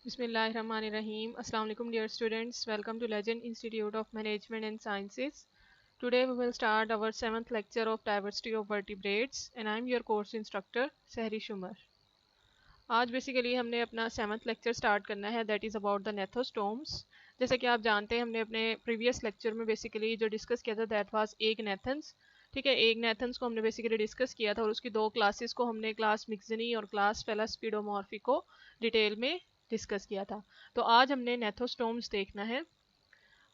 Bismillahirrahmanirrahim. Assalamu alaikum dear students. Welcome to Legend Institute of Management and Sciences. Today we will start our 7th lecture of Diversity of Vertebrates and I am your course instructor Sehri Shumar. आज basically हमने अपना 7th lecture start करना है that is about the नेथोस्टोम्स. जैसे कि आप जानते हैं हमने अपने प्रीवियस लेक्चर में बेसिकली जो डिस्कस किया था दैट वाज एग नेथन्स. ठीक है, एग नेथन्स को हमने बेसिकली डिस्कस किया था और उसकी दो क्लासेस को हमने क्लास मिक्सनी और क्लास फेलास्पीडोमॉर्फी को डिटेल में डिस्कस किया था. तो आज हमने नेथोस्टोम्स देखना है.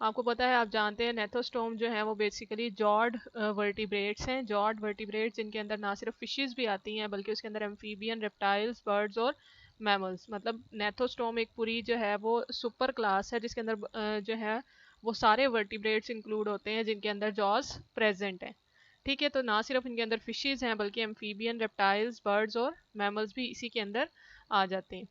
आपको पता है, आप जानते हैं नेथोस्टोम जो है वो बेसिकली जॉर्ड वर्टिब्रेट्स हैं. जॉर्ड वर्टिब्रेट्स जिनके अंदर ना सिर्फ फिशेस भी आती हैं बल्कि उसके अंदर एम्फीबियन, रेप्टाइल्स, बर्ड्स और मैमल्स. मतलब नेथोस्टोम एक पूरी जो है वो सुपर क्लास है जिसके अंदर जो है वो सारे वर्टिब्रेट्स इंक्लूड होते हैं जिनके अंदर जॉज प्रेजेंट हैं. ठीक है, तो ना सिर्फ इनके अंदर फिशेस हैं बल्कि एम्फीबियन, रेप्टाइल्स, बर्ड्स और मैमल्स भी इसी के अंदर आ जाते हैं.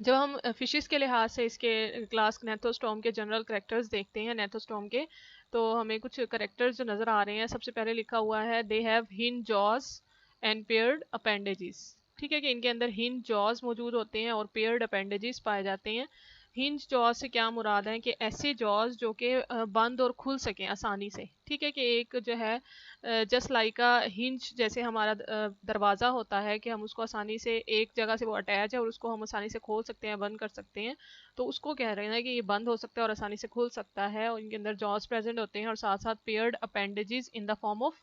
जब हम फिशेस के लिहाज से इसके क्लास नेथोस्टोम के जनरल करेक्टर्स देखते हैं नेथोस्टोम के, तो हमें कुछ करेक्टर्स जो नज़र आ रहे हैं. सबसे पहले लिखा हुआ है they have hinge jaws and paired appendages. ठीक है कि इनके अंदर हिंज जॉज मौजूद होते हैं और पेयर्ड अपेंडेजेस पाए जाते हैं. हिंज जॉज से क्या मुराद है कि ऐसे जॉज जो कि बंद और खुल सकें आसानी से. ठीक है कि एक जो है जस्ट लाइक अ हिंज, जैसे हमारा दरवाज़ा होता है कि हम उसको आसानी से एक जगह से वो अटैच है और उसको हम आसानी से खोल सकते हैं, बंद कर सकते हैं. तो उसको कह रहे हैं कि ये बंद हो सकता है और आसानी से खुल सकता है और इनके अंदर जॉज प्रेजेंट होते हैं और साथ साथ paired appendages in the form of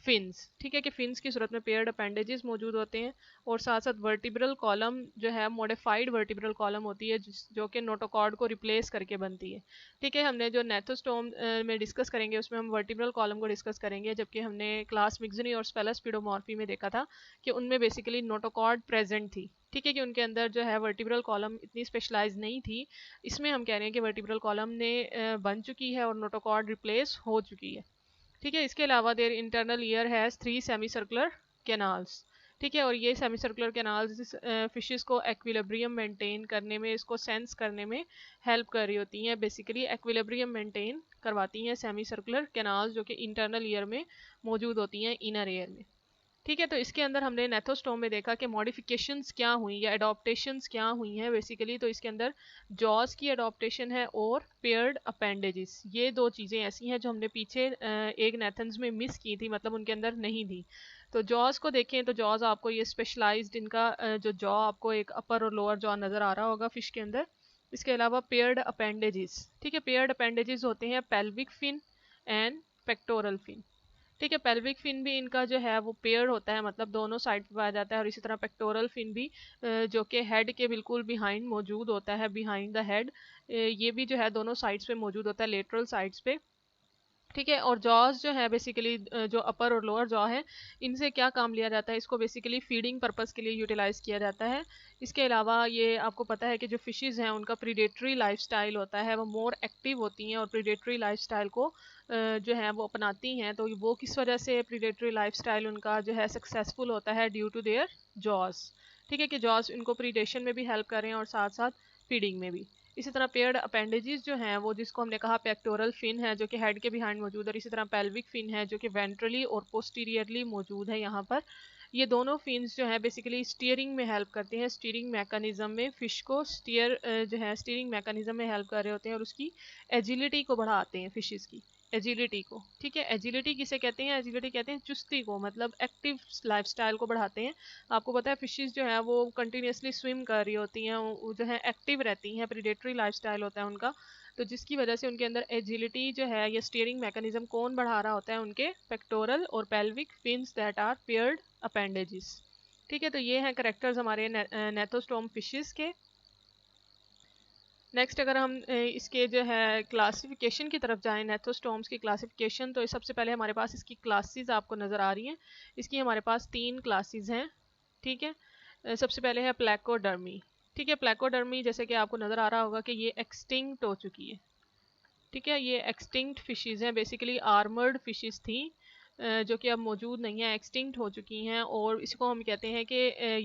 fins. ठीक है कि फिन्स की सूरत में पेयर्ड अपेंडेजेस मौजूद होते हैं और साथ साथ वर्टिब्रल कॉलम जो है मॉडिफाइड वर्टिब्रल कॉलम होती है जो कि नोटोकॉर्ड को रिप्लेस करके बनती है. ठीक है, हमने जो नेथोस्टोम में डिस्कस करेंगे उसमें हम वर्टिब्रल कॉलम को डिस्कस करेंगे, जबकि हमने क्लास मिक्सनी और स्पेलास्पिडोमॉर्फी में देखा था कि उनमें बेसिकली नोटोकॉर्ड प्रेजेंट थी. ठीक है कि उनके अंदर जो है वर्टिब्रल कॉलम इतनी स्पेशलाइज नहीं थी. इसमें हम कह रहे हैं कि वर्टिब्रल कॉलम ने बन चुकी है और नोटोकॉर्ड रिप्लेस हो चुकी है. ठीक है, इसके अलावा their internal ear has 3 semi circular canals. ठीक है, और ये सेमी सर्कुलर कैनाल्स फिशेस को एक्विलिब्रियम मेंटेन करने में, इसको सेंस करने में हेल्प कर रही होती हैं. बेसिकली एक्विलिब्रियम मेंटेन करवाती हैं सेमी सर्कुलर कैनाल्स जो कि इंटरनल ईयर में मौजूद होती हैं इनर ईयर में. ठीक है, तो इसके अंदर हमने नेथोस्टोम में देखा कि मॉडिफिकेशंस क्या हुई या एडॉप्टेशंस क्या हुई हैं बेसिकली. तो इसके अंदर जॉज की एडॉप्टेशन है और पेयर्ड अपेंडेजेस, ये दो चीज़ें ऐसी हैं जो हमने पीछे एक नेथन्स में मिस की थी, मतलब उनके अंदर नहीं थी. तो जॉज को देखें तो जॉज आपको ये स्पेशलाइज्ड इनका जो जॉ आपको एक अपर और लोअर जॉ नज़र आ रहा होगा फिश के अंदर. इसके अलावा पेयर्ड अपेंडेजेस. ठीक है, पेयर्ड अपेंडेजेस होते हैं pelvic fin and pectoral fin. ठीक है, पेल्विक फिन भी इनका जो है वो पेयर होता है, मतलब दोनों साइड पे पाया जाता है. और इसी तरह पेक्टोरल फिन भी जो कि हेड के बिल्कुल बिहाइंड मौजूद होता है, बिहाइंड द हेड. ये भी जो है दोनों साइड्स पे मौजूद होता है, लेटरल साइड्स पे. ठीक है, और जॉज जो है बेसिकली जो अपर और लोअर जॉ है, इनसे क्या काम लिया जाता है, इसको बेसिकली फीडिंग पर्पस के लिए यूटिलाइज किया जाता है. इसके अलावा ये आपको पता है कि जो फिशेस हैं उनका प्रीडेटरी लाइफस्टाइल होता है, वो मोर एक्टिव होती हैं और प्रीडेटरी लाइफस्टाइल को जो है वो अपनाती हैं. तो वो किस वजह से प्रीडेटरी लाइफस्टाइल उनका जो है सक्सेसफुल होता है, ड्यू टू देयर जॉज. ठीक है कि जॉज इनको प्रीडेशन में भी हेल्प कर रहे हैं और साथ साथ फीडिंग में भी. इसी तरह पेयर्ड अपेंडेजेस जो हैं वो, जिसको हमने कहा पेक्टोरल फिन है जो कि हेड के बिहाइंड मौजूद है, और इसी तरह पेल्विक फिन है जो कि वेंट्रली और पोस्टीरियरली मौजूद है यहाँ पर. ये दोनों फिन्स जो है बेसिकली स्टीयरिंग में हेल्प करते हैं, स्टीयरिंग मैकेनिज्म में फिश को स्टीयर जो है स्टीयरिंग मैकेनिज्म में हेल्प कर रहे होते हैं और उसकी एजिलिटी को बढ़ाते हैं, फिशेस की एजिलिटी को. ठीक है, एजिलिटी किसे कहते हैं, एजिलिटी कहते हैं चुस्ती को, मतलब एक्टिव लाइफस्टाइल को बढ़ाते हैं. आपको पता है फिशेस जो है वो कंटिन्यूसली स्विम कर रही होती हैं, वो जो है एक्टिव रहती हैं, प्रीडेटरी लाइफस्टाइल होता है उनका. तो जिसकी वजह से उनके अंदर एजिलिटी जो है ये स्टीयरिंग मैकेनिज्म कौन बढ़ा रहा होता है, उनके पेक्टोरल और pelvic fins that are paired appendages. ठीक है, तो ये हैं करेक्टर्स हमारे नेथोस्टोम फिशेस के. नेक्स्ट अगर हम इसके जो है क्लासिफिकेशन की तरफ जाएं, नेथोस्टोम्स की क्लासिफिकेशन, तो सबसे पहले हमारे पास इसकी क्लासेस आपको नज़र आ रही हैं. इसकी हमारे पास 3 क्लासेस हैं. ठीक है, सबसे पहले है प्लेकोडर्मी. ठीक है, प्लेकोडर्मी जैसे कि आपको नज़र आ रहा होगा कि ये एक्सटिंक्ट हो चुकी है. ठीक है, ये एक्सटिंक्ट फिशेज़ हैं, बेसिकली आर्मर्ड फिशेज़ थी जो कि अब मौजूद नहीं है, एक्सटिंक्ट हो चुकी हैं. और इसको हम कहते हैं कि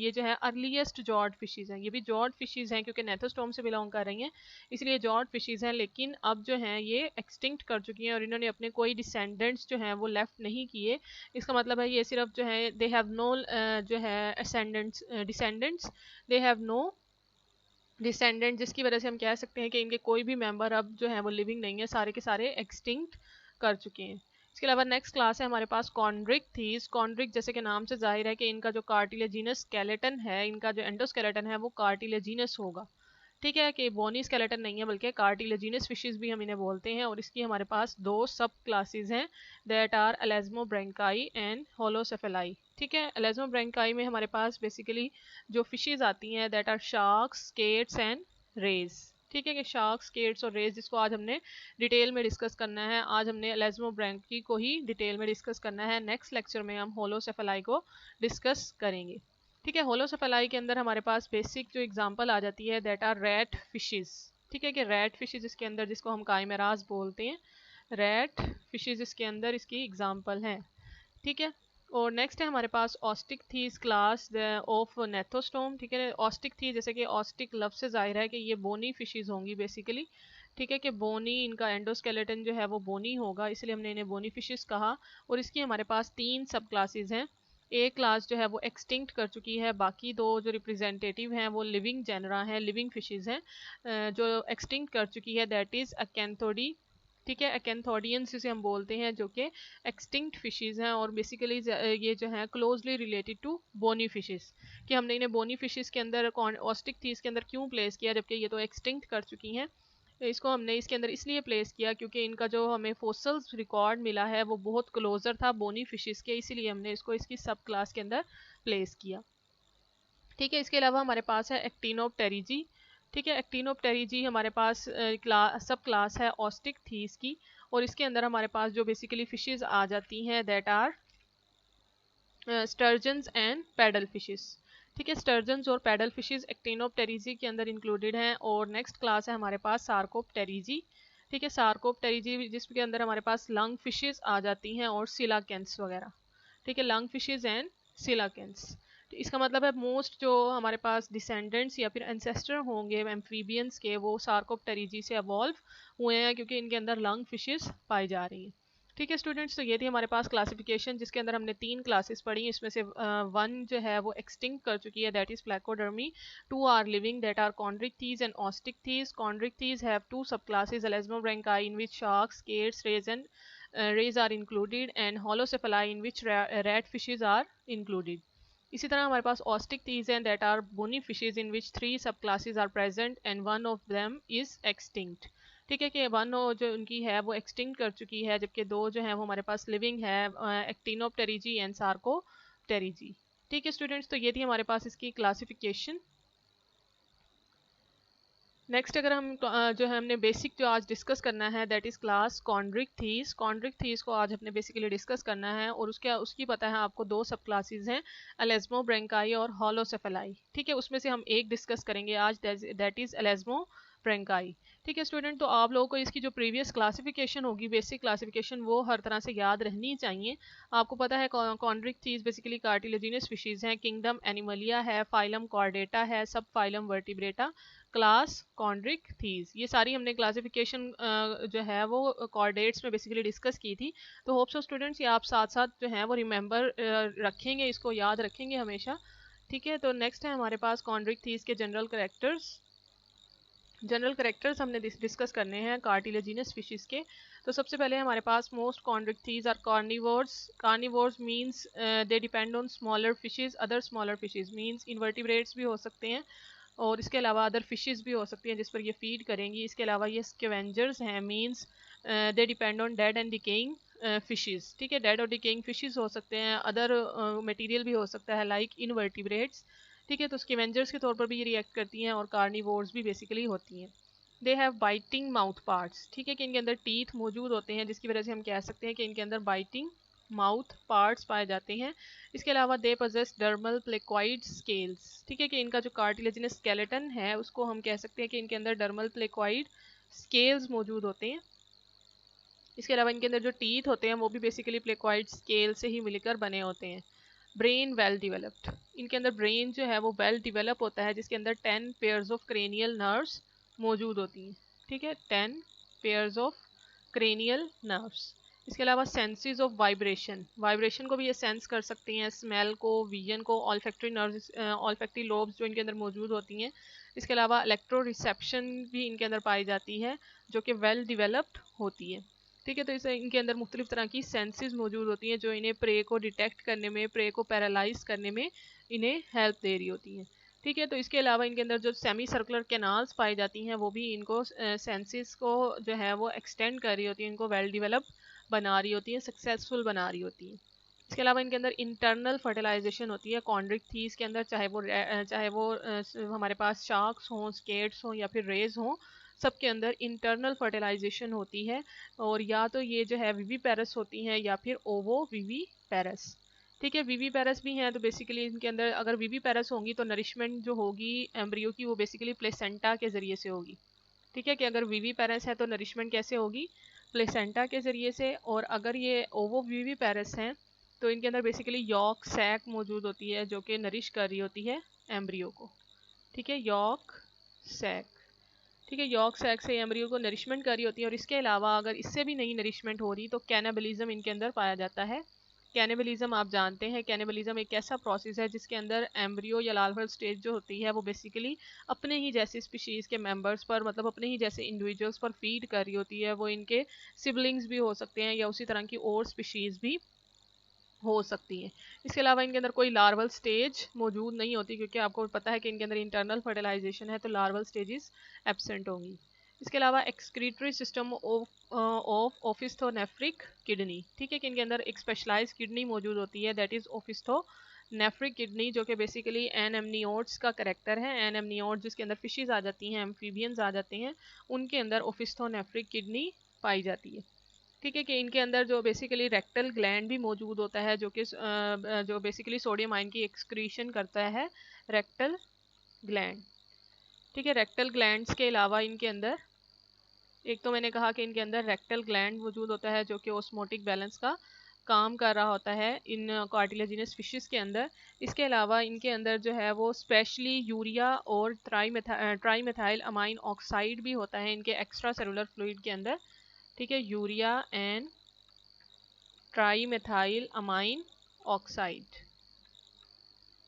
ये जो है अर्लीस्ट जॉर्ड फिशेज़ हैं. ये भी जॉर्ड फिशेज़ हैं क्योंकि नेथोस्टोम से बिलोंग कर रही हैं, इसलिए जॉर्ड फिशेज़ हैं. लेकिन अब जो हैं ये एक्सटिंक्ट कर चुकी हैं और इन्होंने अपने कोई डिसेंडेंट्स जो हैं वो लेफ्ट नहीं किए. इसका मतलब है ये सिर्फ जो है दे हैव नो जो है descendants, they have no descendant, जिसकी वजह से हम कह सकते हैं कि इनके कोई भी मेंबर अब जो है वो लिविंग नहीं है, सारे के सारे एक्सटिंक्ट कर चुके हैं। इसके अलावा नेक्स्ट क्लास है हमारे पास कॉन्ड्रिक थीस। कॉन्ड्रिक जैसे कि नाम से जाहिर है कि इनका जो कार्टिलेजिनस स्केलेटन है, इनका जो एंडोस्केलेटन है वो कार्टिलेजिनस होगा। ठीक है, कि बोनी स्केलेटन नहीं है बल्कि कार्टिलेजिनस फिशेस भी हम इन्हें बोलते हैं। और इसकी हमारे पास दो सब क्लासेस हैं, दैट आर एलेस्मोब्रेंकाई एंड होलोसेफेलाई। ठीक है, एलेस्मोब्रेंकाई में हमारे पास बेसिकली जो फिशेस आती हैं that are sharks, skates and rays. ठीक है, कि शार्क्स, स्केट्स और रेज, जिसको आज हमने डिटेल में डिस्कस करना है। आज हमने एलेस्मोब्रेंकी को ही डिटेल में डिस्कस करना है। नेक्स्ट लेक्चर में हम होलोसेफेलाई को डिस्कस करेंगे। ठीक है, होलोसेफेलाई के अंदर हमारे पास बेसिक जो एग्जांपल आ जाती है दैट आर रैट फिशेस। ठीक है, कि रैट फिशेस इसके अंदर, जिसको हम काइमेरास बोलते हैं, रैट फिशेस इसके अंदर इसकी एग्जांपल हैं। ठीक है, और नेक्स्ट है हमारे पास ऑस्टिक थीस क्लास ऑफ नेथोस्टोम। ठीक है, ऑस्टिक थी, जैसे कि ऑस्टिक लफ्ज से जाहिर है कि ये बोनी फिशेस होंगी बेसिकली। ठीक है, कि बोनी, इनका एंडोस्केलेटन जो है वो बोनी होगा, इसलिए हमने इन्हें बोनी फिशेस कहा। और इसकी हमारे पास तीन सब क्लासेस हैं। एक क्लास जो है वो एक्सटिंक्ट कर चुकी है, बाकी दो जो रिप्रेजेंटेटिव हैं वो लिविंग जेनरा हैं, लिविंग फिशेस हैं। जो एक्सटिंक्ट कर चुकी है दैट इज अकेंथोडी। ठीक है, अकेंथोडियंस जिसे हम बोलते हैं, जो कि एक्सटिंक्ट फिशेस हैं और बेसिकली ये जो है closely related to bony fishes. कि हमने इन्हें बोनी फिशेस के अंदर ऑस्टिक थीस के अंदर क्यों प्लेस किया, जबकि ये तो एक्सटिंक्ट कर चुकी हैं। इसको हमने इसके अंदर इसलिए प्लेस किया क्योंकि इनका जो हमें फोसल्स रिकॉर्ड मिला है वो बहुत क्लोजर था बोनी फिशेस के, इसीलिए हमने इसको इसकी सब क्लास के अंदर प्लेस किया। ठीक है, इसके अलावा हमारे पास है एक्टिनोप्टेरिजी। ठीक है, एक्टिनोप्टेरिजी हमारे पास सब क्लास है ऑस्टिक थीस की। और इसके अंदर हमारे पास जो बेसिकली फिशेस आ जाती हैं that are sturgeons and paddle fishes. ठीक है, स्टर्जन्स और पैडल फिशेस एक्टिनोप्टेरिजी के अंदर इंक्लूडेड हैं। और नेक्स्ट क्लास है हमारे पास सार्कोप्टेरिजी। ठीक है, सार्कोप्टेरिजी जिसके अंदर हमारे पास लंग फिशेस आ जाती हैं और सिलाकेंस वगैरह। ठीक है, लंग फिशेस एंड सिलाकेंस। तो इसका मतलब है मोस्ट जो हमारे पास डिसेंडेंट्स या फिर एंसेस्टर होंगे एम्फीबियंस के, वो सार्कोप्टेरिजी से अवॉल्व हुए हैं क्योंकि इनके अंदर लंग फिशेस पाई जा रही हैं। ठीक है स्टूडेंट्स, तो ये थी हमारे पास क्लासिफिकेशन, जिसके अंदर हमने तीन क्लासेस पढ़ी। इसमें से वन जो है वो एक्सटिंक्ट कर चुकी है that is Placodermi. Two are living that are Chondrichthyes and Osteichthyes. Chondrichthyes have two subclasses, Elasmobranchii in which sharks, skates, rays and rays are included, and holocephali in which rat fishes are included. इसी तरह हमारे पास Osteichthyes हैं that are bony fishes in which three subclasses are present and one of them is extinct. ठीक है, कि one जो उनकी है वो एक्सटिंक्ट कर चुकी है, जबकि दो जो है वो हमारे पास लिविंग है, एक्टिनोप्टेरिजी एंड सार्कोप्टेरिजी। ठीक है स्टूडेंट्स, तो ये थी हमारे पास इसकी क्लासिफिकेशन। नेक्स्ट अगर हम जो है हमने बेसिक जो आज डिस्कस करना है that is class Chondrichthyes. Chondrichthyes को आज हमने बेसिकली डिस्कस करना है और उसकी पता है आपको दो सब क्लासेस हैं, एलेस्मोब्रेंकाई और होलोसेफेलाई। ठीक है, उसमें से हम एक डिस्कस करेंगे आज दैट इज एलेस्मोब्रेंकाई। ठीक है स्टूडेंट, तो आप लोगों को इसकी जो प्रीवियस क्लासिफिकेशन होगी, बेसिक क्लासिफिकेशन, वो हर तरह से याद रहनी चाहिए। आपको पता है कॉन्ड्रिक थीस बेसिकली कार्टिलेजिनस फिशेज हैं, किंगडम एनिमलिया है, फाइलम कॉर्डेटा है, सब फाइलम वर्टिब्रेटा, क्लास कॉन्ड्रिक थीस। ये सारी हमने क्लासिफिकेशन जो है वो कॉर्डेट्स में बेसिकली डिस्कस की थी। तो होप सो स्टूडेंट्स ये आप साथ साथ जो है वो रिमेंबर रखेंगे, इसको याद रखेंगे हमेशा। ठीक है, तो नेक्स्ट है हमारे पास कॉन्ड्रिक थीस के जनरल करेक्टर्स। जनरल करेक्टर्स हमने डिस्कस करने हैं कार्टिलेजिनस फिशेस के। तो सबसे पहले हमारे पास most Chondrichthyes are carnivores. Carnivores means they depend on smaller fishes, other smaller fishes means invertebrates भी हो सकते हैं और इसके अलावा अदर फिशेस भी हो सकती हैं जिस पर ये फीड करेंगी। इसके अलावा ये स्कैवेंजर्स हैं, means they depend on dead and decaying fishes. ठीक है, डेड और डिकेइंग फिशेस हो सकते हैं, अदर मटेरियल भी हो सकता है लाइक इनवर्टिब्रेट्स। ठीक है, तो स्कैवेंजर्स के तौर पर भी ये रिएक्ट करती हैं और कार्निवोर्स भी बेसिकली होती हैं। They have biting mouth parts. ठीक है, कि इनके अंदर टीथ मौजूद होते हैं, जिसकी वजह से हम कह सकते हैं कि इनके अंदर बाइटिंग माउथ पार्ट्स पाए जाते हैं। इसके अलावा they possess dermal placoid scales. ठीक है, कि इनका जो कार्टिलेजिनस स्केलेटन है उसको हम कह सकते हैं कि इनके अंदर डर्मल प्लेक्वाइड स्केल्स मौजूद होते हैं। इसके अलावा इनके अंदर जो टीथ होते हैं वो भी बेसिकली प्लेक्वाइड स्केल से ही मिलकर बने होते हैं। Brain well developed. इनके अंदर ब्रेन जो है वो वेल डिवेलप होता है, जिसके अंदर 10 पेयर्स ऑफ क्रेनियल नर्व्स मौजूद होती हैं। ठीक है, 10 पेयर्स ऑफ क्रेनियल नर्व्स। इसके अलावा सेंसेस ऑफ वाइब्रेशन, वाइब्रेशन को भी ये सेंस कर सकती हैं, स्मेल को, विजन को, ऑल्फैक्टरी नर्व्स, ऑल्फैक्टरी लोब्स जो इनके अंदर मौजूद होती हैं, इसके अलावा इलेक्ट्रो रिसेप्शन भी इनके अंदर पाई जाती है जो कि वेल डिवेलप्ड होती है। ठीक है, तो इसे इनके अंदर मुख्तलिफ तरह की सेंसेस मौजूद होती हैं जो इन्हें प्रे को डिटेक्ट करने में, प्रे को पैरालाइज करने में इन्हें हेल्प दे रही होती हैं। ठीक है, तो इसके अलावा इनके अंदर जो सेमी सर्कुलर कैनाल्स पाई जाती हैं वो भी इनको सेंसेस को जो है वो एक्सटेंड कर रही होती है, इनको वेल डिवेलप बना रही होती है, सक्सेसफुल बना रही होती है। इसके अलावा इनके अंदर इंटरनल फर्टिलाइजेशन होती है कॉन्ड्रिक थीस के अंदर, चाहे वो हमारे पास शार्क्स हों, स्केट्स हों या फिर रेज हों, सबके अंदर इंटरनल फर्टिलाइजेशन होती है। और या तो ये जो है विवी पैरस होती हैं या फिर ओवो विवी पैरस। ठीक है, विवी पैरस भी हैं, तो बेसिकली इनके अंदर अगर विवी पैरस होंगी तो नरिशमेंट जो होगी एम्ब्रियो की वो बेसिकली प्लेसेंटा के ज़रिए से होगी। ठीक है, कि अगर विवी पैरस है तो नरिशमेंट कैसे होगी, प्लेसेंटा के ज़रिए से। और अगर ये ओवो विवी पैरस हैं तो इनके अंदर बेसिकली यॉक सैक मौजूद होती है जो कि नरिश कर रही होती है एम्ब्रियो को। ठीक है, यॉक सैक। ठीक है, यॉक सैक से एम्ब्रियो को नरिशमेंट कर रही होती है। और इसके अलावा अगर इससे भी नहीं नरिशमेंट हो रही तो कैनिबलिज्म इनके अंदर पाया जाता है। कैनिबलिज्म आप जानते हैं, कैनिबलिज्म एक ऐसा प्रोसेस है जिसके अंदर एम्ब्रियो या लार्वल स्टेज जो होती है वो बेसिकली अपने ही जैसी स्पीशीज़ के मेंबर्स पर, मतलब अपने ही जैसे इंडिविजुअल्स पर फीड कर रही होती है। वो इनके सिबलिंग्स भी हो सकते हैं या उसी तरह की और स्पीशीज़ भी हो सकती हैं। इसके अलावा इनके अंदर कोई लार्वल स्टेज मौजूद नहीं होती क्योंकि आपको पता है कि इनके अंदर इंटरनल फर्टिलाइजेशन है, तो लार्वल स्टेजेस एब्सेंट होंगी। इसके अलावा एक्सक्रीटरी सिस्टम ऑफ ओफिस्थोनेफ्रिक किडनी। ठीक है, कि इनके अंदर एक स्पेशलाइज किडनी मौजूद होती है, दैट इज ओफिस्थोनेफ्रिक किडनी, जो कि बेसिकली एनेमनियोट्स का करेक्टर है। एनेमनियोट जिसके अंदर फिशेज आ जाती हैं, एम्फीबियंस आ जाते हैं, उनके अंदर ओफिस्थोनेफ्रिक किडनी पाई जाती है। ठीक है, कि इनके अंदर जो बेसिकली रेक्टल ग्लैंड भी मौजूद होता है जो कि जो बेसिकली सोडियम आयन की एक्सक्रीशन करता है, रेक्टल ग्लैंड। ठीक है, रेक्टल ग्लैंड्स के अलावा इनके अंदर एक तो मैंने कहा कि इनके अंदर रेक्टल ग्लैंड मौजूद होता है जो कि ऑस्मोटिक बैलेंस का काम कर रहा होता है इन कार्टिलेजिनस फिशेस के अंदर। इसके अलावा इनके अंदर जो है वो स्पेशली यूरिया और ट्राईमेथाइल अमाइन ऑक्साइड भी होता है इनके एक्स्ट्रा सेलुलर फ्लूइड के अंदर। ठीक है, urea and trimethyl amine oxide,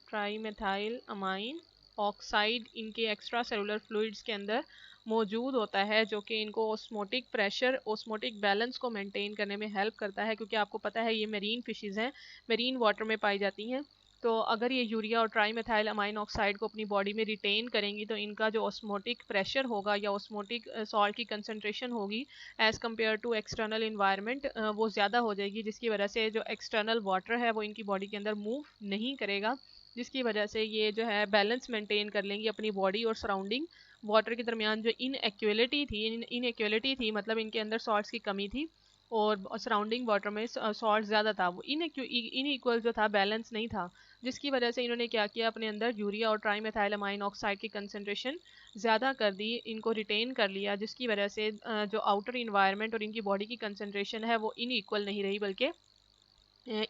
trimethyl amine oxide इनके एक्स्ट्रा सेलुलर फ्लूइड्स के अंदर मौजूद होता है जो कि इनको ऑस्मोटिक प्रेशर, ऑस्मोटिक बैलेंस को मेंटेन करने में हेल्प करता है। क्योंकि आपको पता है ये मेरीन फिशेज हैं, मेरीन वाटर में पाई जाती हैं, तो अगर ये यूरिया और ट्राईमेथाइल अमाइन ऑक्साइड को अपनी बॉडी में रिटेन करेंगी तो इनका जो ऑस्मोटिक प्रेशर होगा या ऑस्मोटिक सॉल्ट की कंसनट्रेशन होगी as compare to external environment वो ज़्यादा हो जाएगी, जिसकी वजह से जो एक्सटर्नल वाटर है वो इनकी बॉडी के अंदर मूव नहीं करेगा, जिसकी वजह से ये जो है बैलेंस मेंटेन कर लेंगी अपनी बॉडी और सराउंडिंग वाटर के दरमियान। जो इनइक्वलिटी थी मतलब इनके अंदर सॉल्ट्स की कमी थी और सराउंडिंग वाटर में सॉल्ट ज़्यादा था, वो इनइक्वल जो था, बैलेंस नहीं था, जिसकी वजह से इन्होंने क्या किया, अपने अंदर यूरिया और ट्राईमेथाइल अमाइन ऑक्साइड की कंसनट्रेशन ज़्यादा कर दी, इनको रिटेन कर लिया, जिसकी वजह से जो आउटर इन्वायरमेंट और इनकी बॉडी की कंसनट्रेशन है वो इनइक्वल नहीं रही बल्कि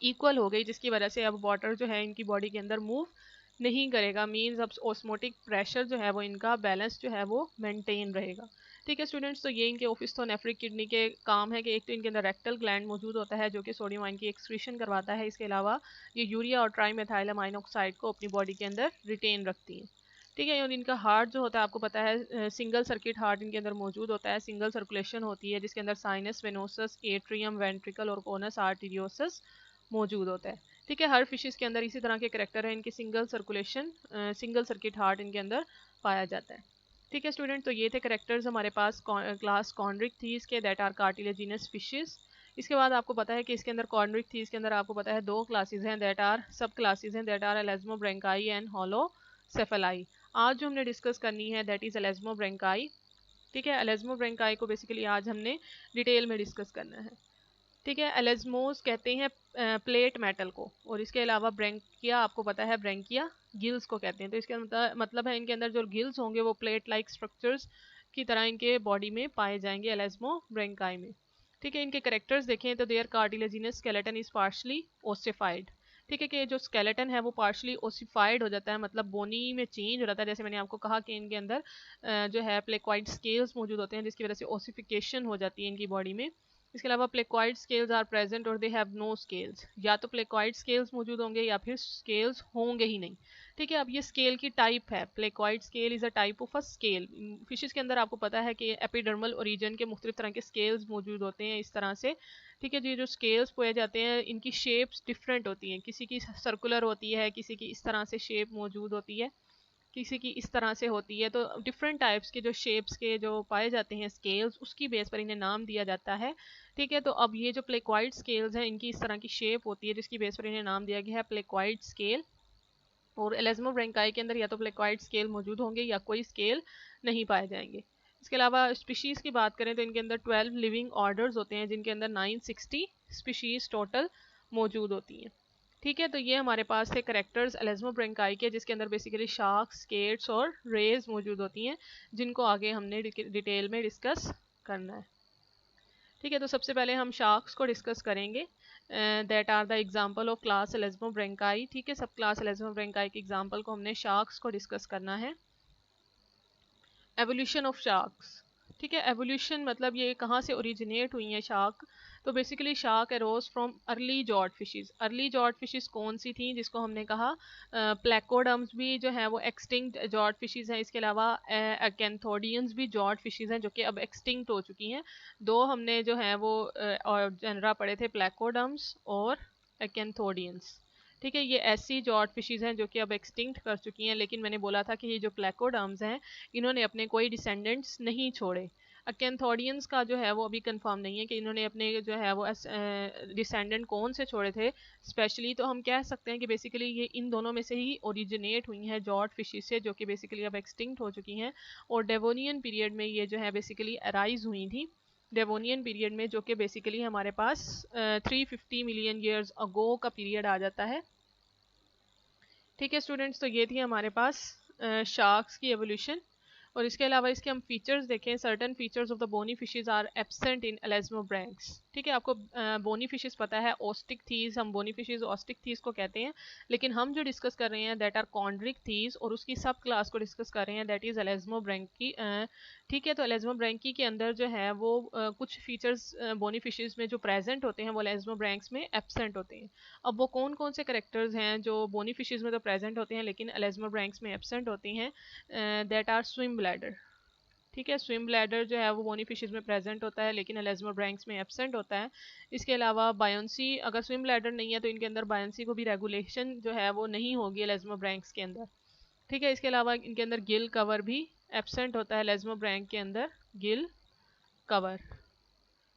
इक्वल हो गई, जिसकी वजह से अब वाटर जो है इनकी बॉडी के अंदर मूव नहीं करेगा। मीन्स अब ऑस्मोटिक प्रेशर जो है वो इनका बैलेंस जो है वो मेंटेन रहेगा। ठीक है स्टूडेंट्स, तो ये इनके ओफिस्थोनेफ्रिक किडनी के काम है कि एक तो इनके अंदर रेक्टल ग्लैंड मौजूद होता है जो कि सोडियम आयन की एक्सक्रीशन करवाता है। इसके अलावा ये यूरिया और ट्राईमेथाइल अमाइन ऑक्साइड को अपनी बॉडी के अंदर रिटेन रखती है। ठीक है, और इनका हार्ट जो होता है आपको पता है सिंगल सर्किट हार्ट इनके अंदर मौजूद होता है, सिंगल सर्कुलेशन होती है जिसके अंदर साइनस वेनोसस, एट्रियम, वेंट्रिकल और कोनस आर्टीरियोसस मौजूद होता है। ठीक है, हर फिशेस के अंदर इसी तरह के करेक्टर है, इनके single circulation, single circuit heart इनके अंदर पाया जाता है। ठीक है स्टूडेंट, तो ये थे करेक्टर्स हमारे पास क्लास कॉन्ड्रिक थीस के, दैट आर कार्टिलेजिनस फिशेस। इसके बाद आपको पता है कि इसके अंदर कॉन्ड्रिक थीस के अंदर आपको पता है दो क्लासेस हैं, दैट आर सब क्लासेस हैं, दैट आर एलेस्मोब्रेंकाई एंड होलोसेफेलाई। आज जो हमने डिस्कस करनी है दैट इज एलेस्मोब्रेंकाई। ठीक है, एलेस्मोब्रेंकाई को बेसिकली आज हमने डिटेल में डिस्कस करना है। ठीक है, एलेस्मोस कहते हैं प्लेट मेटल को, और इसके अलावा ब्रेंकिया आपको पता है, ब्रेंकिया गिल्स को कहते हैं। तो इसका मतलब है इनके अंदर जो गिल्स होंगे वो प्लेट लाइक स्ट्रक्चर्स की तरह इनके बॉडी में पाए जाएंगे एलेस्मोब्रेंकाई में। ठीक है, इनके करेक्टर्स देखें तो their cartilaginous skeleton is partially ossified. ठीक है, कि जो स्केलेटन है वो पार्शली ओसिफाइड हो जाता है, मतलब बोनी में चेंज हो जाता है। जैसे मैंने आपको कहा कि इनके अंदर जो है प्लेक्वाइड स्केल्स मौजूद होते हैं जिसकी वजह से ओसिफिकेशन हो जाती है इनकी बॉडी में। इसके अलावा प्लेक्वाइड स्केल्स आर प्रेजेंट और दे हैव नो स्केल्स, या तो प्लेक्वाइड स्केल्स मौजूद होंगे या फिर स्केल्स होंगे ही नहीं। ठीक है, अब ये स्केल की टाइप है, placoid scale is a type of a scale. Fishes के अंदर आपको पता है कि एपिडर्मल ओरिजिन के मुख्तलिफ तरह के स्केल्स मौजूद होते हैं इस तरह से। ठीक है जी, जो स्केल्स पाए जाते हैं इनकी शेप्स डिफरेंट होती हैं, किसी की सर्कुलर होती है, किसी की इस तरह से शेप मौजूद होती है, किसी की इस तरह से होती है। तो डिफरेंट टाइप्स के जो शेप्स के जो पाए जाते हैं स्केल्स, उसकी बेस पर इन्हें नाम दिया जाता है। ठीक है, तो अब ये जो प्लेक्वाइड स्केल्स हैं इनकी इस तरह की शेप होती है जिसकी बेस पर इन्हें नाम दिया गया है प्लेक्वाइड स्केल। और एलेस्मोब्रेंकाई के अंदर या तो प्लेक्वाइड स्केल मौजूद होंगे या कोई स्केल नहीं पाए जाएंगे। इसके अलावा स्पीशीज़ की बात करें तो इनके अंदर 12 लिविंग ऑर्डर्स होते हैं जिनके अंदर 960 स्पीशीज़ टोटल मौजूद होती हैं। ठीक है, तो ये हमारे पास थे करेक्टर्स एलेस्मोब्रेंकाई के, जिसके अंदर बेसिकली शार्क्स, स्केट्स और रेज मौजूद होती हैं, जिनको आगे हमने डिटेल में डिस्कस करना है। ठीक है, तो सबसे पहले हम शार्क्स को डिस्कस करेंगे, that are the example of class Elasmobranchii. ठीक है, सब क्लास एलेस्मोब्रेंकाई के एग्जांपल को हमने शार्क्स को डिस्कस करना है। Evolution of sharks. ठीक है, एवोल्यूशन मतलब ये कहाँ से ओरिजिनेट हुई है शार्क। तो basically shark arose from early jawed fishes. Early jawed fishes कौन सी थी, जिसको हमने कहा प्लेकोडम्स भी जो है वो एक्सटिंक्ट जॉर्ड फिशेस हैं। इसके अलावा कैंथोडियंस भी जॉर्ड फिशेस हैं जो कि अब एक्सटिंक्ट हो चुकी हैं। दो हमने जो है वो जनरा पढ़े थे, प्लेकोडम्स और कैंथोडियंस। ठीक है, ये ऐसी जॉर्ड फिशेस हैं जो कि अब एक्सटिंक्ट कर चुकी हैं, लेकिन मैंने बोला था कि ये जो प्लेकोडम्स हैं इन्होंने अपने कोई डिसेंडेंट्स नहीं छोड़े। कैंथोडियंस का जो है वो अभी कंफर्म नहीं है कि इन्होंने अपने जो है वो डिसेंडेंट कौन से छोड़े थे स्पेशली। तो हम कह सकते हैं कि बेसिकली ये इन दोनों में से ही ओरिजिनेट हुई हैं जॉर्ड फिशेस से, जो कि बेसिकली अब एक्सटिंक्ट हो चुकी हैं। और डेवोनियन पीरियड में ये जो है बेसिकली अराइज हुई थी, डेवोनियन पीरियड में, जो कि बेसिकली हमारे पास 350 मिलियन ईयर्स अगो का पीरियड आ जाता है। ठीक है स्टूडेंट्स, तो ये थी हमारे पास शार्क्स की एवोल्यूशन। और इसके अलावा इसके हम फीचर्स देखें, certain features of the bony fishes are absent in elasmobranchs. ठीक है, आपको बोनी फिशेस पता है, ऑस्टिक थीस, हम बोनी फिशेस ऑस्टिक थीस को कहते हैं, लेकिन हम जो डिस्कस कर रहे हैं दैट आर कॉन्ड्रिक थीस, और उसकी सब क्लास को डिस्कस कर रहे हैं दैट इज एलेस्मोब्रैंकी। ठीक है, तो एलेस्मोब्रैंकी के अंदर जो है वो कुछ फीचर्स बोनी फिशेस में जो प्रेजेंट होते हैं वो एलेस्मोब्रैंक्स में एब्सेंट होते हैं। अब वो कौन कौन से करेक्टर्स हैं जो बोनी फिशेस में तो प्रेजेंट होते हैं लेकिन एलेस्मोब्रैंक्स में एब्सेंट होती हैं, दैट आर स्विम ब्लैडर। ठीक है, स्विम ब्लैडर जो है वो बोनी फिशेस में प्रेजेंट होता है लेकिन एलेस्मोब्रैंक्स में एब्सेंट होता है। इसके अलावा बायोंसी, अगर स्विम ब्लैडर नहीं है तो इनके अंदर बायोंसी को भी रेगुलेशन जो है वो नहीं होगी एलेस्मोब्रैंक्स के अंदर। ठीक है, इसके अलावा इनके अंदर गिल कवर भी एब्सेंट होता है एलेस्मोब्रैंक के अंदर, गिल कवर।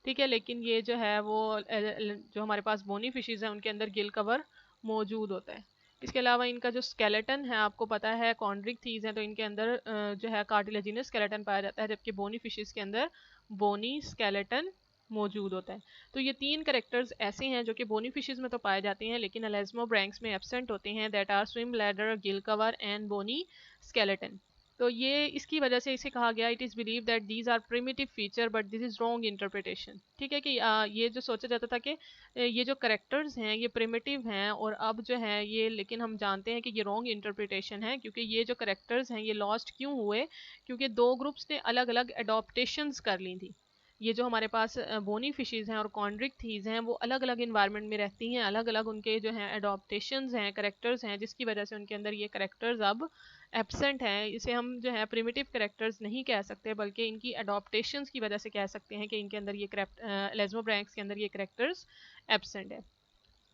ठीक है, लेकिन ये जो है वो जो हमारे पास बोनी फिशेस हैं उनके अंदर गिल कवर मौजूद होता है। इसके अलावा इनका जो स्केलेटन है आपको पता है, कॉन्ड्रिक थीज हैं तो इनके अंदर जो है कार्टिलेजिनस स्केलेटन पाया जाता है, जबकि बोनी फिशेस के अंदर बोनी स्केलेटन मौजूद होता है। तो ये तीन करेक्टर्स ऐसे हैं जो कि बोनी फिशेस में तो पाए जाते हैं लेकिन एलेस्मोब्रैंक्स में एब्सेंट होते हैं, that are swim bladder, gill cover and bony skeleton. तो ये इसकी वजह से इसे कहा गया, it is believe that these are primitive feature but this is wrong interpretation. ठीक है कि ये जो सोचा जाता था कि ये जो करेक्टर्स हैं ये प्रिमिटिव हैं और अब जो है ये, लेकिन हम जानते हैं कि ये रॉन्ग इंटरप्रिटेशन है, क्योंकि ये जो करेक्टर्स हैं ये लॉस्ट क्यों हुए, क्योंकि दो ग्रुप्स ने अलग अलग एडॉप्टेशंस कर ली थी। ये जो हमारे पास बोनी फिशेस हैं और कॉन्ड्रिक थीज हैं वो अलग अलग इन्वायरमेंट में रहती हैं, अलग अलग उनके जो हैं एडॉप्टेशंस हैं, करेक्टर्स हैं, जिसकी वजह से उनके अंदर ये करेक्टर्स अब एब्सेंट हैं। इसे हम जो है प्रिमिटिव करेक्टर्स नहीं कह सकते बल्कि इनकी एडॉप्टेशंस की वजह से कह सकते हैं कि इनके अंदर ये एलेस्मोब्रैंक्स के अंदर ये करेक्टर्स एब्सेंट है।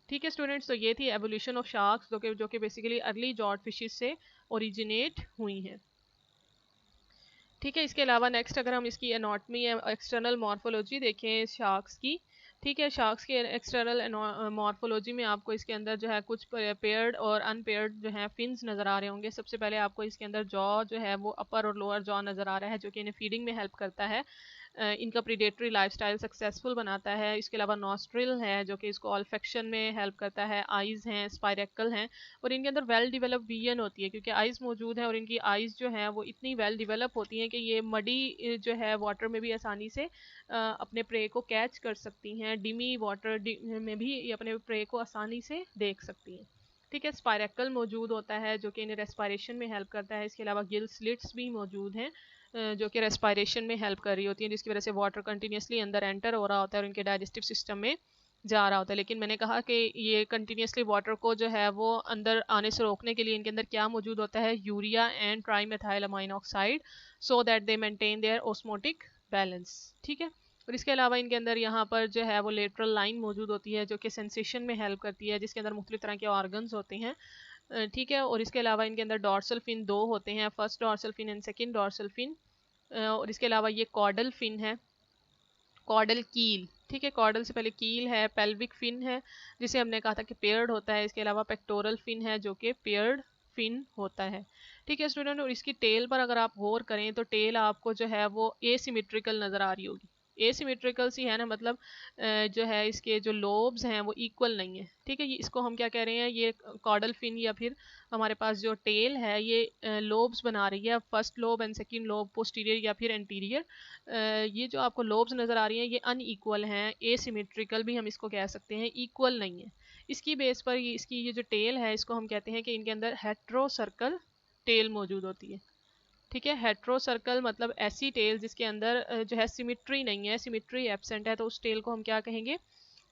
ठीक है स्टूडेंट्स, तो ये थी एवोल्यूशन ऑफ शार्क्स जो कि बेसिकली अर्ली जॉर्ड फिशेस से ओरिजिनेट हुई हैं। ठीक है, इसके अलावा नेक्स्ट अगर हम इसकी एनाटमी या एक्सटर्नल मॉर्फोलॉजी देखें शार्क्स की। ठीक है, शार्क्स की एक्सटर्नल मॉर्फोलॉजी में आपको इसके अंदर जो है कुछ पेयर्ड और अनपेयर्ड जो है फिन्स नज़र आ रहे होंगे। सबसे पहले आपको इसके अंदर जॉ जो है वो अपर और लोअर जॉ नज़र आ रहा है जो कि इन्हें फीडिंग में हेल्प करता है, इनका प्रीडेटरी लाइफस्टाइल सक्सेसफुल बनाता है। इसके अलावा नॉस्ट्रिल है जो कि इसको ऑल्फेक्शन में हेल्प करता है, आइज़ हैं, स्पायरेकल हैं, और इनके अंदर वेल डिवेलप विजन होती है क्योंकि आइज़ मौजूद है और इनकी आइज़ जो है वो इतनी वेल डिवेलप होती हैं कि ये मडी जो है वाटर में भी आसानी से अपने प्रे को कैच कर सकती हैं, डिमी वाटर में भी ये अपने प्रे को आसानी से देख सकती हैं। ठीक है, स्पायरेकल मौजूद होता है जो कि इन्हें रेस्पायरेशन में हेल्प करता है। इसके अलावा गिल स्लिट्स भी मौजूद हैं जो कि रेस्पायरेशन में हेल्प कर रही होती हैं, जिसकी वजह से वाटर कंटिन्यूसली अंदर एंटर हो रहा होता है और इनके डाइजेस्टिव सिस्टम में जा रहा होता है। लेकिन मैंने कहा कि ये कंटिन्यूसली वाटर को जो है वो अंदर आने से रोकने के लिए इनके अंदर क्या मौजूद होता है, urea and trimethyl amine oxide, so that they maintain their osmotic balance. ठीक है, और इसके अलावा इनके अंदर यहाँ पर जो है वो लेटरल लाइन मौजूद होती है जो कि सेंसेशन में हेल्प करती है, जिसके अंदर मुख्तलिफ तरह के ऑर्गन्स होते हैं। ठीक है, और इसके अलावा इनके अंदर डॉर्सल फिन 2 होते हैं, first dorsal fin and second dorsal fin. और इसके अलावा ये कॉर्डल फिन है, कॉर्डल कील। ठीक है, कॉर्डल से पहले कील है, पेल्विक फिन है जिसे हमने कहा था कि पेयर्ड होता है। इसके अलावा पेक्टोरल फिन है जो कि पेयर्ड फिन होता है। ठीक है स्टूडेंट, और इसकी टेल पर अगर आप गौर करें तो टेल आपको जो है वो एसिमेट्रिकल नज़र आ रही होगी। एसिमेट्रिकल सी है ना, मतलब जो है इसके जो लोब्स हैं वो इक्वल नहीं है। ठीक है, ये इसको हम क्या कह रहे हैं, ये कॉर्डल फिन या फिर हमारे पास जो टेल है ये लोब्स बना रही है, first lobe and second lobe posterior या फिर एंटीरियर। ये जो आपको लोब्स नज़र आ रही हैं ये अनइक्वल हैं, एसिमेट्रिकल भी हम इसको कह सकते हैं, इक्वल नहीं है। इसकी बेस पर इसकी ये जो टेल है इसको हम कहते हैं कि इनके अंदर हेट्रो सर्कल टेल मौजूद होती है। ठीक है, हेट्रो सर्कल मतलब ऐसी टेल जिसके अंदर जो है सिमिट्री नहीं है, सिमिट्री एब्सेंट है, तो उस टेल को हम क्या कहेंगे,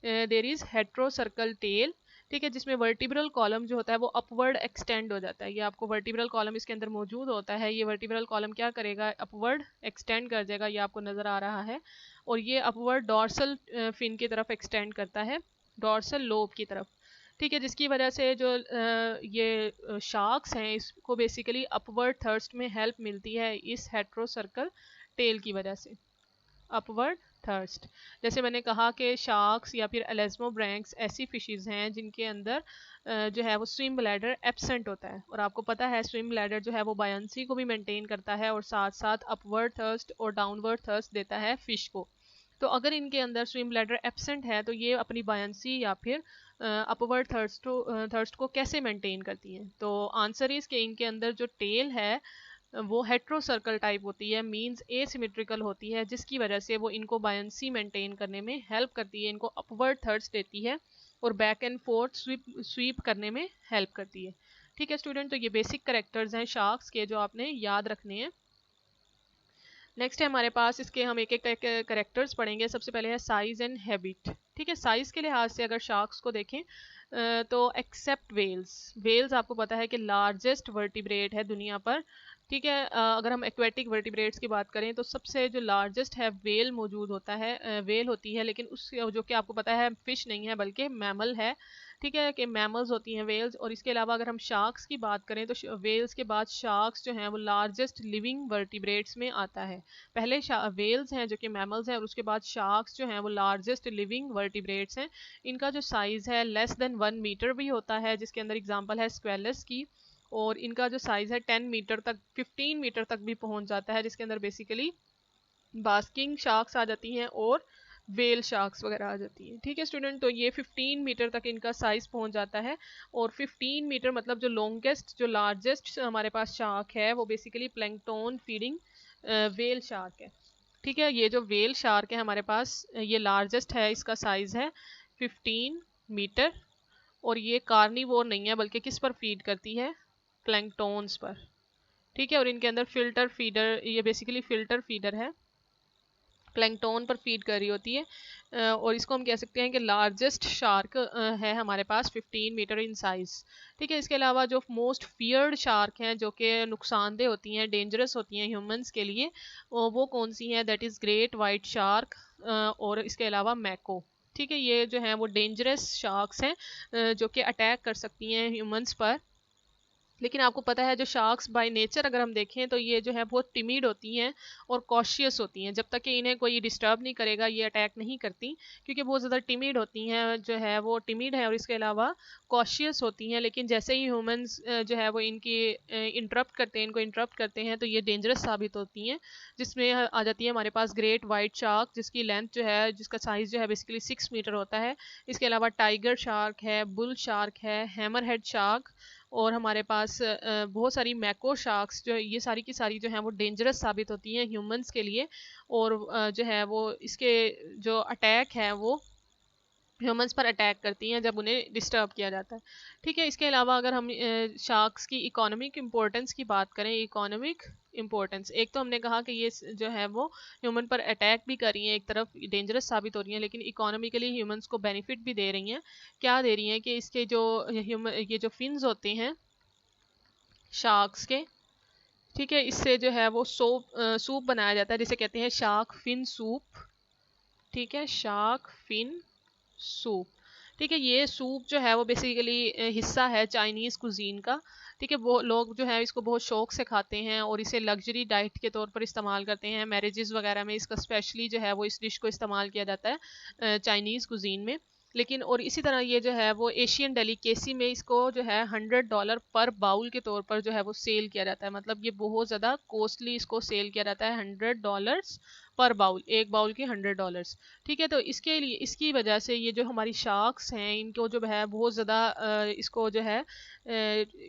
there is heterocercal tail. ठीक है, जिसमें वर्टिब्रल कॉलम जो होता है वो अपवर्ड एक्सटेंड हो जाता है। ये आपको वर्टिब्रल कॉलम इसके अंदर मौजूद होता है, ये वर्टिब्रल कॉलम क्या करेगा, अपवर्ड एक्सटेंड कर जाएगा, ये आपको नज़र आ रहा है। और ये अपवर्ड डॉर्सल फिन की तरफ एक्सटेंड करता है, डॉर्सल लोब की तरफ। ठीक है, जिसकी वजह से जो ये शार्क्स हैं इसको बेसिकली अपवर्ड थर्स्ट में हेल्प मिलती है इस हेट्रो सर्कल टेल की वजह से, अपवर्ड थर्स्ट। जैसे मैंने कहा कि शार्क्स या फिर एलेस्मोब्रैंक्स ऐसी फिशेस हैं जिनके अंदर जो है वो स्विम ब्लैडर एब्सेंट होता है, और आपको पता है स्विम ब्लैडर जो है वो बायंसी को भी मेंटेन करता है और साथ साथ अपवर्ड थर्स्ट और डाउनवर्ड थर्स्ट देता है फिश को। तो अगर इनके अंदर स्विम ब्लैडर एब्सेंट है तो ये अपनी बायंसी या फिर अपवर्ड थर्स्ट को कैसे मेंटेन करती हैं। तो आंसर इज कि इनके अंदर जो टेल है वो हेट्रो सर्कल टाइप होती है, मींस एसिमेट्रिकल होती है, जिसकी वजह से वो इनको बायंसी मेंटेन करने में हेल्प करती है, इनको अपवर्ड थर्स्ट देती है और बैक एंड फोर्थ स्वीप करने में हेल्प करती है। ठीक है स्टूडेंट, तो ये बेसिक करेक्टर्स हैं शार्क्स के जो आपने याद रखने हैं। नेक्स्ट है हमारे पास, इसके हम एक एक करेक्टर्स पढ़ेंगे। सबसे पहले है साइज एंड हैबिट। ठीक है, साइज के लिहाज से अगर शार्क्स को देखें तो एक्सेप्ट वेल्स, वेल्स आपको पता है कि लार्जेस्ट वर्टिब्रेट है दुनिया पर। ठीक है, अगर हम एक्वेटिक वर्टिब्रेट्स की बात करें तो सबसे जो लार्जेस्ट है वेल मौजूद होता है, वेल होती है, लेकिन उस जो कि आपको पता है फिश नहीं है बल्कि मैमल है। ठीक है, कि मैमल्स होती हैं वेल्स। और इसके अलावा अगर हम शार्क्स की बात करें तो वेल्स के बाद शार्क्स जो हैं वो लार्जेस्ट लिविंग वर्टिब्रेट्स में आता है। पहले वेल्स हैं जो कि मैमल्स हैं और उसके बाद शार्क्स जो हैं वो लार्जेस्ट लिविंग वर्टिब्रेट्स हैं। इनका जो साइज़ है लेस देन 1 मीटर भी होता है, जिसके अंदर एग्जांपल है स्क्वेलस की। और इनका जो साइज़ है 10 मीटर तक, 15 मीटर तक भी पहुंच जाता है, जिसके अंदर बेसिकली बास्किंग शार्क्स आ जाती हैं और वेल शार्क्स वगैरह आ जाती हैं। ठीक है स्टूडेंट, तो ये 15 मीटर तक इनका साइज पहुंच जाता है। और 15 मीटर मतलब जो लॉन्गेस्ट जो लार्जेस्ट हमारे पास शार्क है वो basically plankton feeding whale shark है। ठीक है, ये जो वेल शार्क है हमारे पास ये लार्जेस्ट है, इसका साइज है 15 मीटर। और ये कार्निवोर नहीं है बल्कि किस पर फीड करती है, प्लैंकटन्स पर। ठीक है, और इनके अंदर फिल्टर फीडर, ये बेसिकली फिल्टर फीडर है, प्लैंकटन पर फीड कर रही होती है। और इसको हम कह सकते हैं कि लार्जेस्ट शार्क है हमारे पास 15 मीटर इन साइज। ठीक है, इसके अलावा जो मोस्ट फियर्ड शार्क हैं जो कि नुकसानदेह होती हैं, डेंजरस होती हैं ह्यूमंस के लिए, वो कौन सी हैं, that is great white shark और इसके अलावा मैको। ठीक है, ये जो हैं वो डेंजरस शार्क्स हैं जो कि अटैक कर सकती हैं ह्यूमंस पर। लेकिन आपको पता है जो शार्क्स बाय नेचर अगर हम देखें तो ये जो है बहुत टिमिड होती हैं और कॉशियस होती हैं। जब तक कि इन्हें कोई डिस्टर्ब नहीं करेगा ये अटैक नहीं करती, क्योंकि बहुत ज़्यादा टिमिड होती हैं, जो है वो टिमिड है और इसके अलावा कॉशियस होती हैं। लेकिन जैसे ही ह्यूमंस जो है वो इनकी इंटरप्ट करते हैं, इनको इंटरप्ट करते हैं तो ये डेंजरस साबित होती हैं। जिसमें आ जाती है हमारे पास ग्रेट वाइट शार्क, जिसकी लेंथ जो है, जिसका साइज़ जो है बेसिकली 6 मीटर होता है। इसके अलावा टाइगर शार्क है, बुल शार्क है, हैमर हेड शार्क, और हमारे पास बहुत सारी मैको शार्क्स, जो ये सारी की सारी जो हैं वो डेंजरस साबित होती हैं ह्यूमंस के लिए। और जो है वो इसके जो अटैक है वो ह्यूमंस पर अटैक करती हैं जब उन्हें डिस्टर्ब किया जाता है। ठीक है, इसके अलावा अगर हम शार्क्स की इकोनॉमिक इम्पोर्टेंस की बात करें, इकोनॉमिक इम्पोर्टेंस, एक तो हमने कहा कि ये जो है वो ह्यूमन पर अटैक भी कर रही हैं, एक तरफ डेंजरस साबित हो रही हैं, लेकिन इकोनॉमिकली ह्यूमंस को बेनिफिट भी दे रही हैं। क्या दे रही हैं कि इसके जो ये जो फिन्स होते हैं शार्क्स के, ठीक है, इससे जो है वो सूप बनाया जाता है जिसे कहते हैं शार्क फिन सूप। ठीक है, शार्क फिन सूप। ठीक है, ये सूप जो है वो बेसिकली हिस्सा है चाइनीज कुजीन का। ठीक है, वो लोग जो है इसको बहुत शौक से खाते हैं और इसे लग्जरी डाइट के तौर पर इस्तेमाल करते हैं। मैरिजेस वगैरह में इसका स्पेशली जो है वो इस डिश को इस्तेमाल किया जाता है चाइनीज कुजीन में। लेकिन और इसी तरह ये जो है वो एशियन डेलिकेसी में इसको जो है $100 पर बाउल के तौर पर जो है वो सेल किया जाता है। मतलब ये बहुत ज़्यादा कॉस्टली इसको सेल किया जाता है, $100 पर बाउल, एक बाउल के $100। ठीक है, तो इसके लिए इसकी वजह से ये जो हमारी शार्क्स हैं इनको जो है बहुत ज़्यादा इसको जो है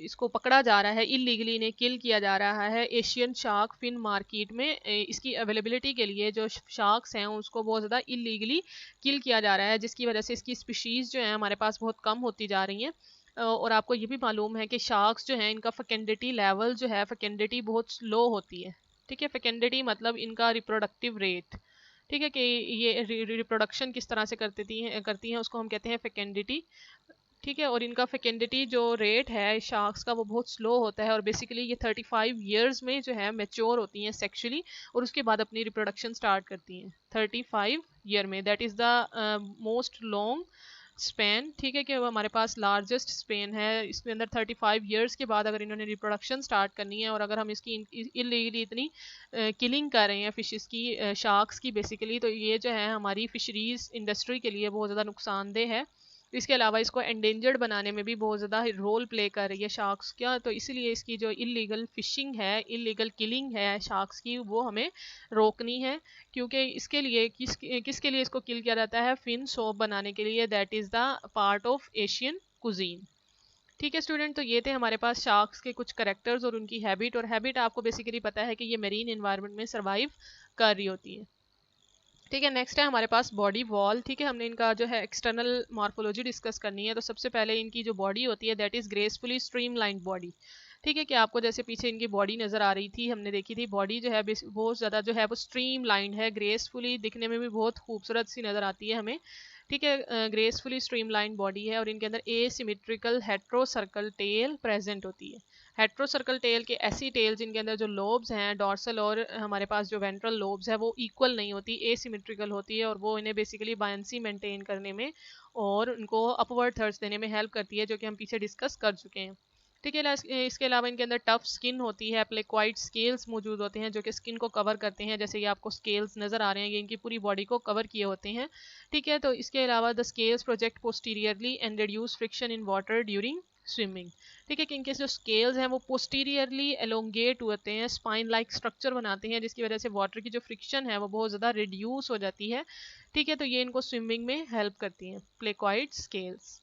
इसको पकड़ा जा रहा है, इलीगली इन्हें किल किया जा रहा है एशियन शार्क फिन मार्केट में। इसकी अवेलेबिलिटी के लिए जो शार्क्स हैं उसको बहुत ज़्यादा इलीगली किल किया जा रहा है, जिसकी वजह से इसकी स्पीशीज़ जो है हमारे पास बहुत कम होती जा रही हैं। और आपको ये भी मालूम है कि शार्क्स जो हैं इनका फेकेंडिटी लेवल जो है, फेकेंडिटी बहुत स्लो होती है। ठीक है, फेकेंडिटी मतलब इनका रिप्रोडक्टिव रेट। ठीक है, कि ये रिप्रोडक्शन किस तरह से करती हैं उसको हम कहते हैं फेकेंडिटी। ठीक है, और इनका फेकेंडिटी जो रेट है शार्क्स का वो बहुत स्लो होता है, और बेसिकली ये 35 ईयर्स में जो है मैच्योर होती हैं सेक्सुअली, और उसके बाद अपनी रिप्रोडक्शन स्टार्ट करती हैं 35 ईयर में। That is the most long Spain. ठीक है, कि वो हमारे पास लार्जेस्ट स्पेन है, इसके अंदर 35 ईयर्स के बाद अगर इन्होंने रिप्रोडक्शन स्टार्ट करनी है, और अगर हम इसकी इलीगली इतनी किलिंग कर रहे हैं फिशेस की, शार्क्स की बेसिकली, तो ये जो है हमारी फिशरीज इंडस्ट्री के लिए बहुत ज़्यादा नुकसानदेह है। इसके अलावा इसको एंडेंजर्ड बनाने में भी बहुत ज़्यादा रोल प्ले कर रही है शार्क्स का। तो इसलिए इसकी जो इलीगल फिशिंग है, इलीगल किलिंग है शार्क्स की, वो हमें रोकनी है। क्योंकि इसके लिए किसके लिए इसको किल किया जाता है? फिन सोप बनाने के लिए। That is the part of Asian cuisine. ठीक है स्टूडेंट, तो ये थे हमारे पास शार्क्स के कुछ करेक्टर्स और उनकी हैबिट। और हैबिट आपको बेसिकली पता है कि ये मेरीन एनवायरनमेंट में सर्वाइव कर रही होती है। ठीक है, नेक्स्ट है हमारे पास बॉडी वॉल। ठीक है, हमने इनका जो है एक्सटर्नल मॉर्फोलॉजी डिस्कस करनी है। तो सबसे पहले इनकी जो बॉडी होती है that is gracefully streamlined body. ठीक है, कि आपको जैसे पीछे इनकी बॉडी नजर आ रही थी, हमने देखी थी बॉडी जो है बहुत ज़्यादा जो है वो स्ट्रीमलाइंड है, ग्रेसफुली, दिखने में भी बहुत खूबसूरत सी नज़र आती है हमें। ठीक है, ग्रेसफुली स्ट्रीमलाइन बॉडी है, और इनके अंदर asymmetrical hetero circle tail present होती है। हेट्रो सर्कल टेल के ऐसी टेल जिनके अंदर जो लोब्स हैं, डॉर्सल और हमारे पास जो वेंट्रल लोब्स है, वो इक्वल नहीं होती, एसिमेट्रिकल होती है, और वो इन्हें बेसिकली बायंसी मेंटेन करने में और उनको अपवर्ड थर्स्ट देने में हेल्प करती है, जो कि हम पीछे डिस्कस कर चुके हैं। ठीक है, इसके अलावा इनके अंदर टफ स्किन होती है, प्लेक्वाइड स्केल्स मौजूद होते हैं जो कि स्किन को कवर करते हैं। जैसे ये आपको स्केल्स नजर आ रहे हैं, ये इनकी पूरी बॉडी को कवर किए होते हैं। ठीक है, तो इसके अलावा the scales project posteriorly and reduce friction in water during swimming. ठीक है, कि इनके जो स्केल्स हैं वो पोस्टीरियरली एलोंगेट होते हैं, स्पाइन लाइक स्ट्रक्चर बनाते हैं, जिसकी वजह से वाटर की जो फ्रिक्शन है वो बहुत ज़्यादा रिड्यूस हो जाती है। ठीक है, तो ये इनको स्विमिंग में हेल्प करती हैं, प्लेक्वाइड स्केल्स।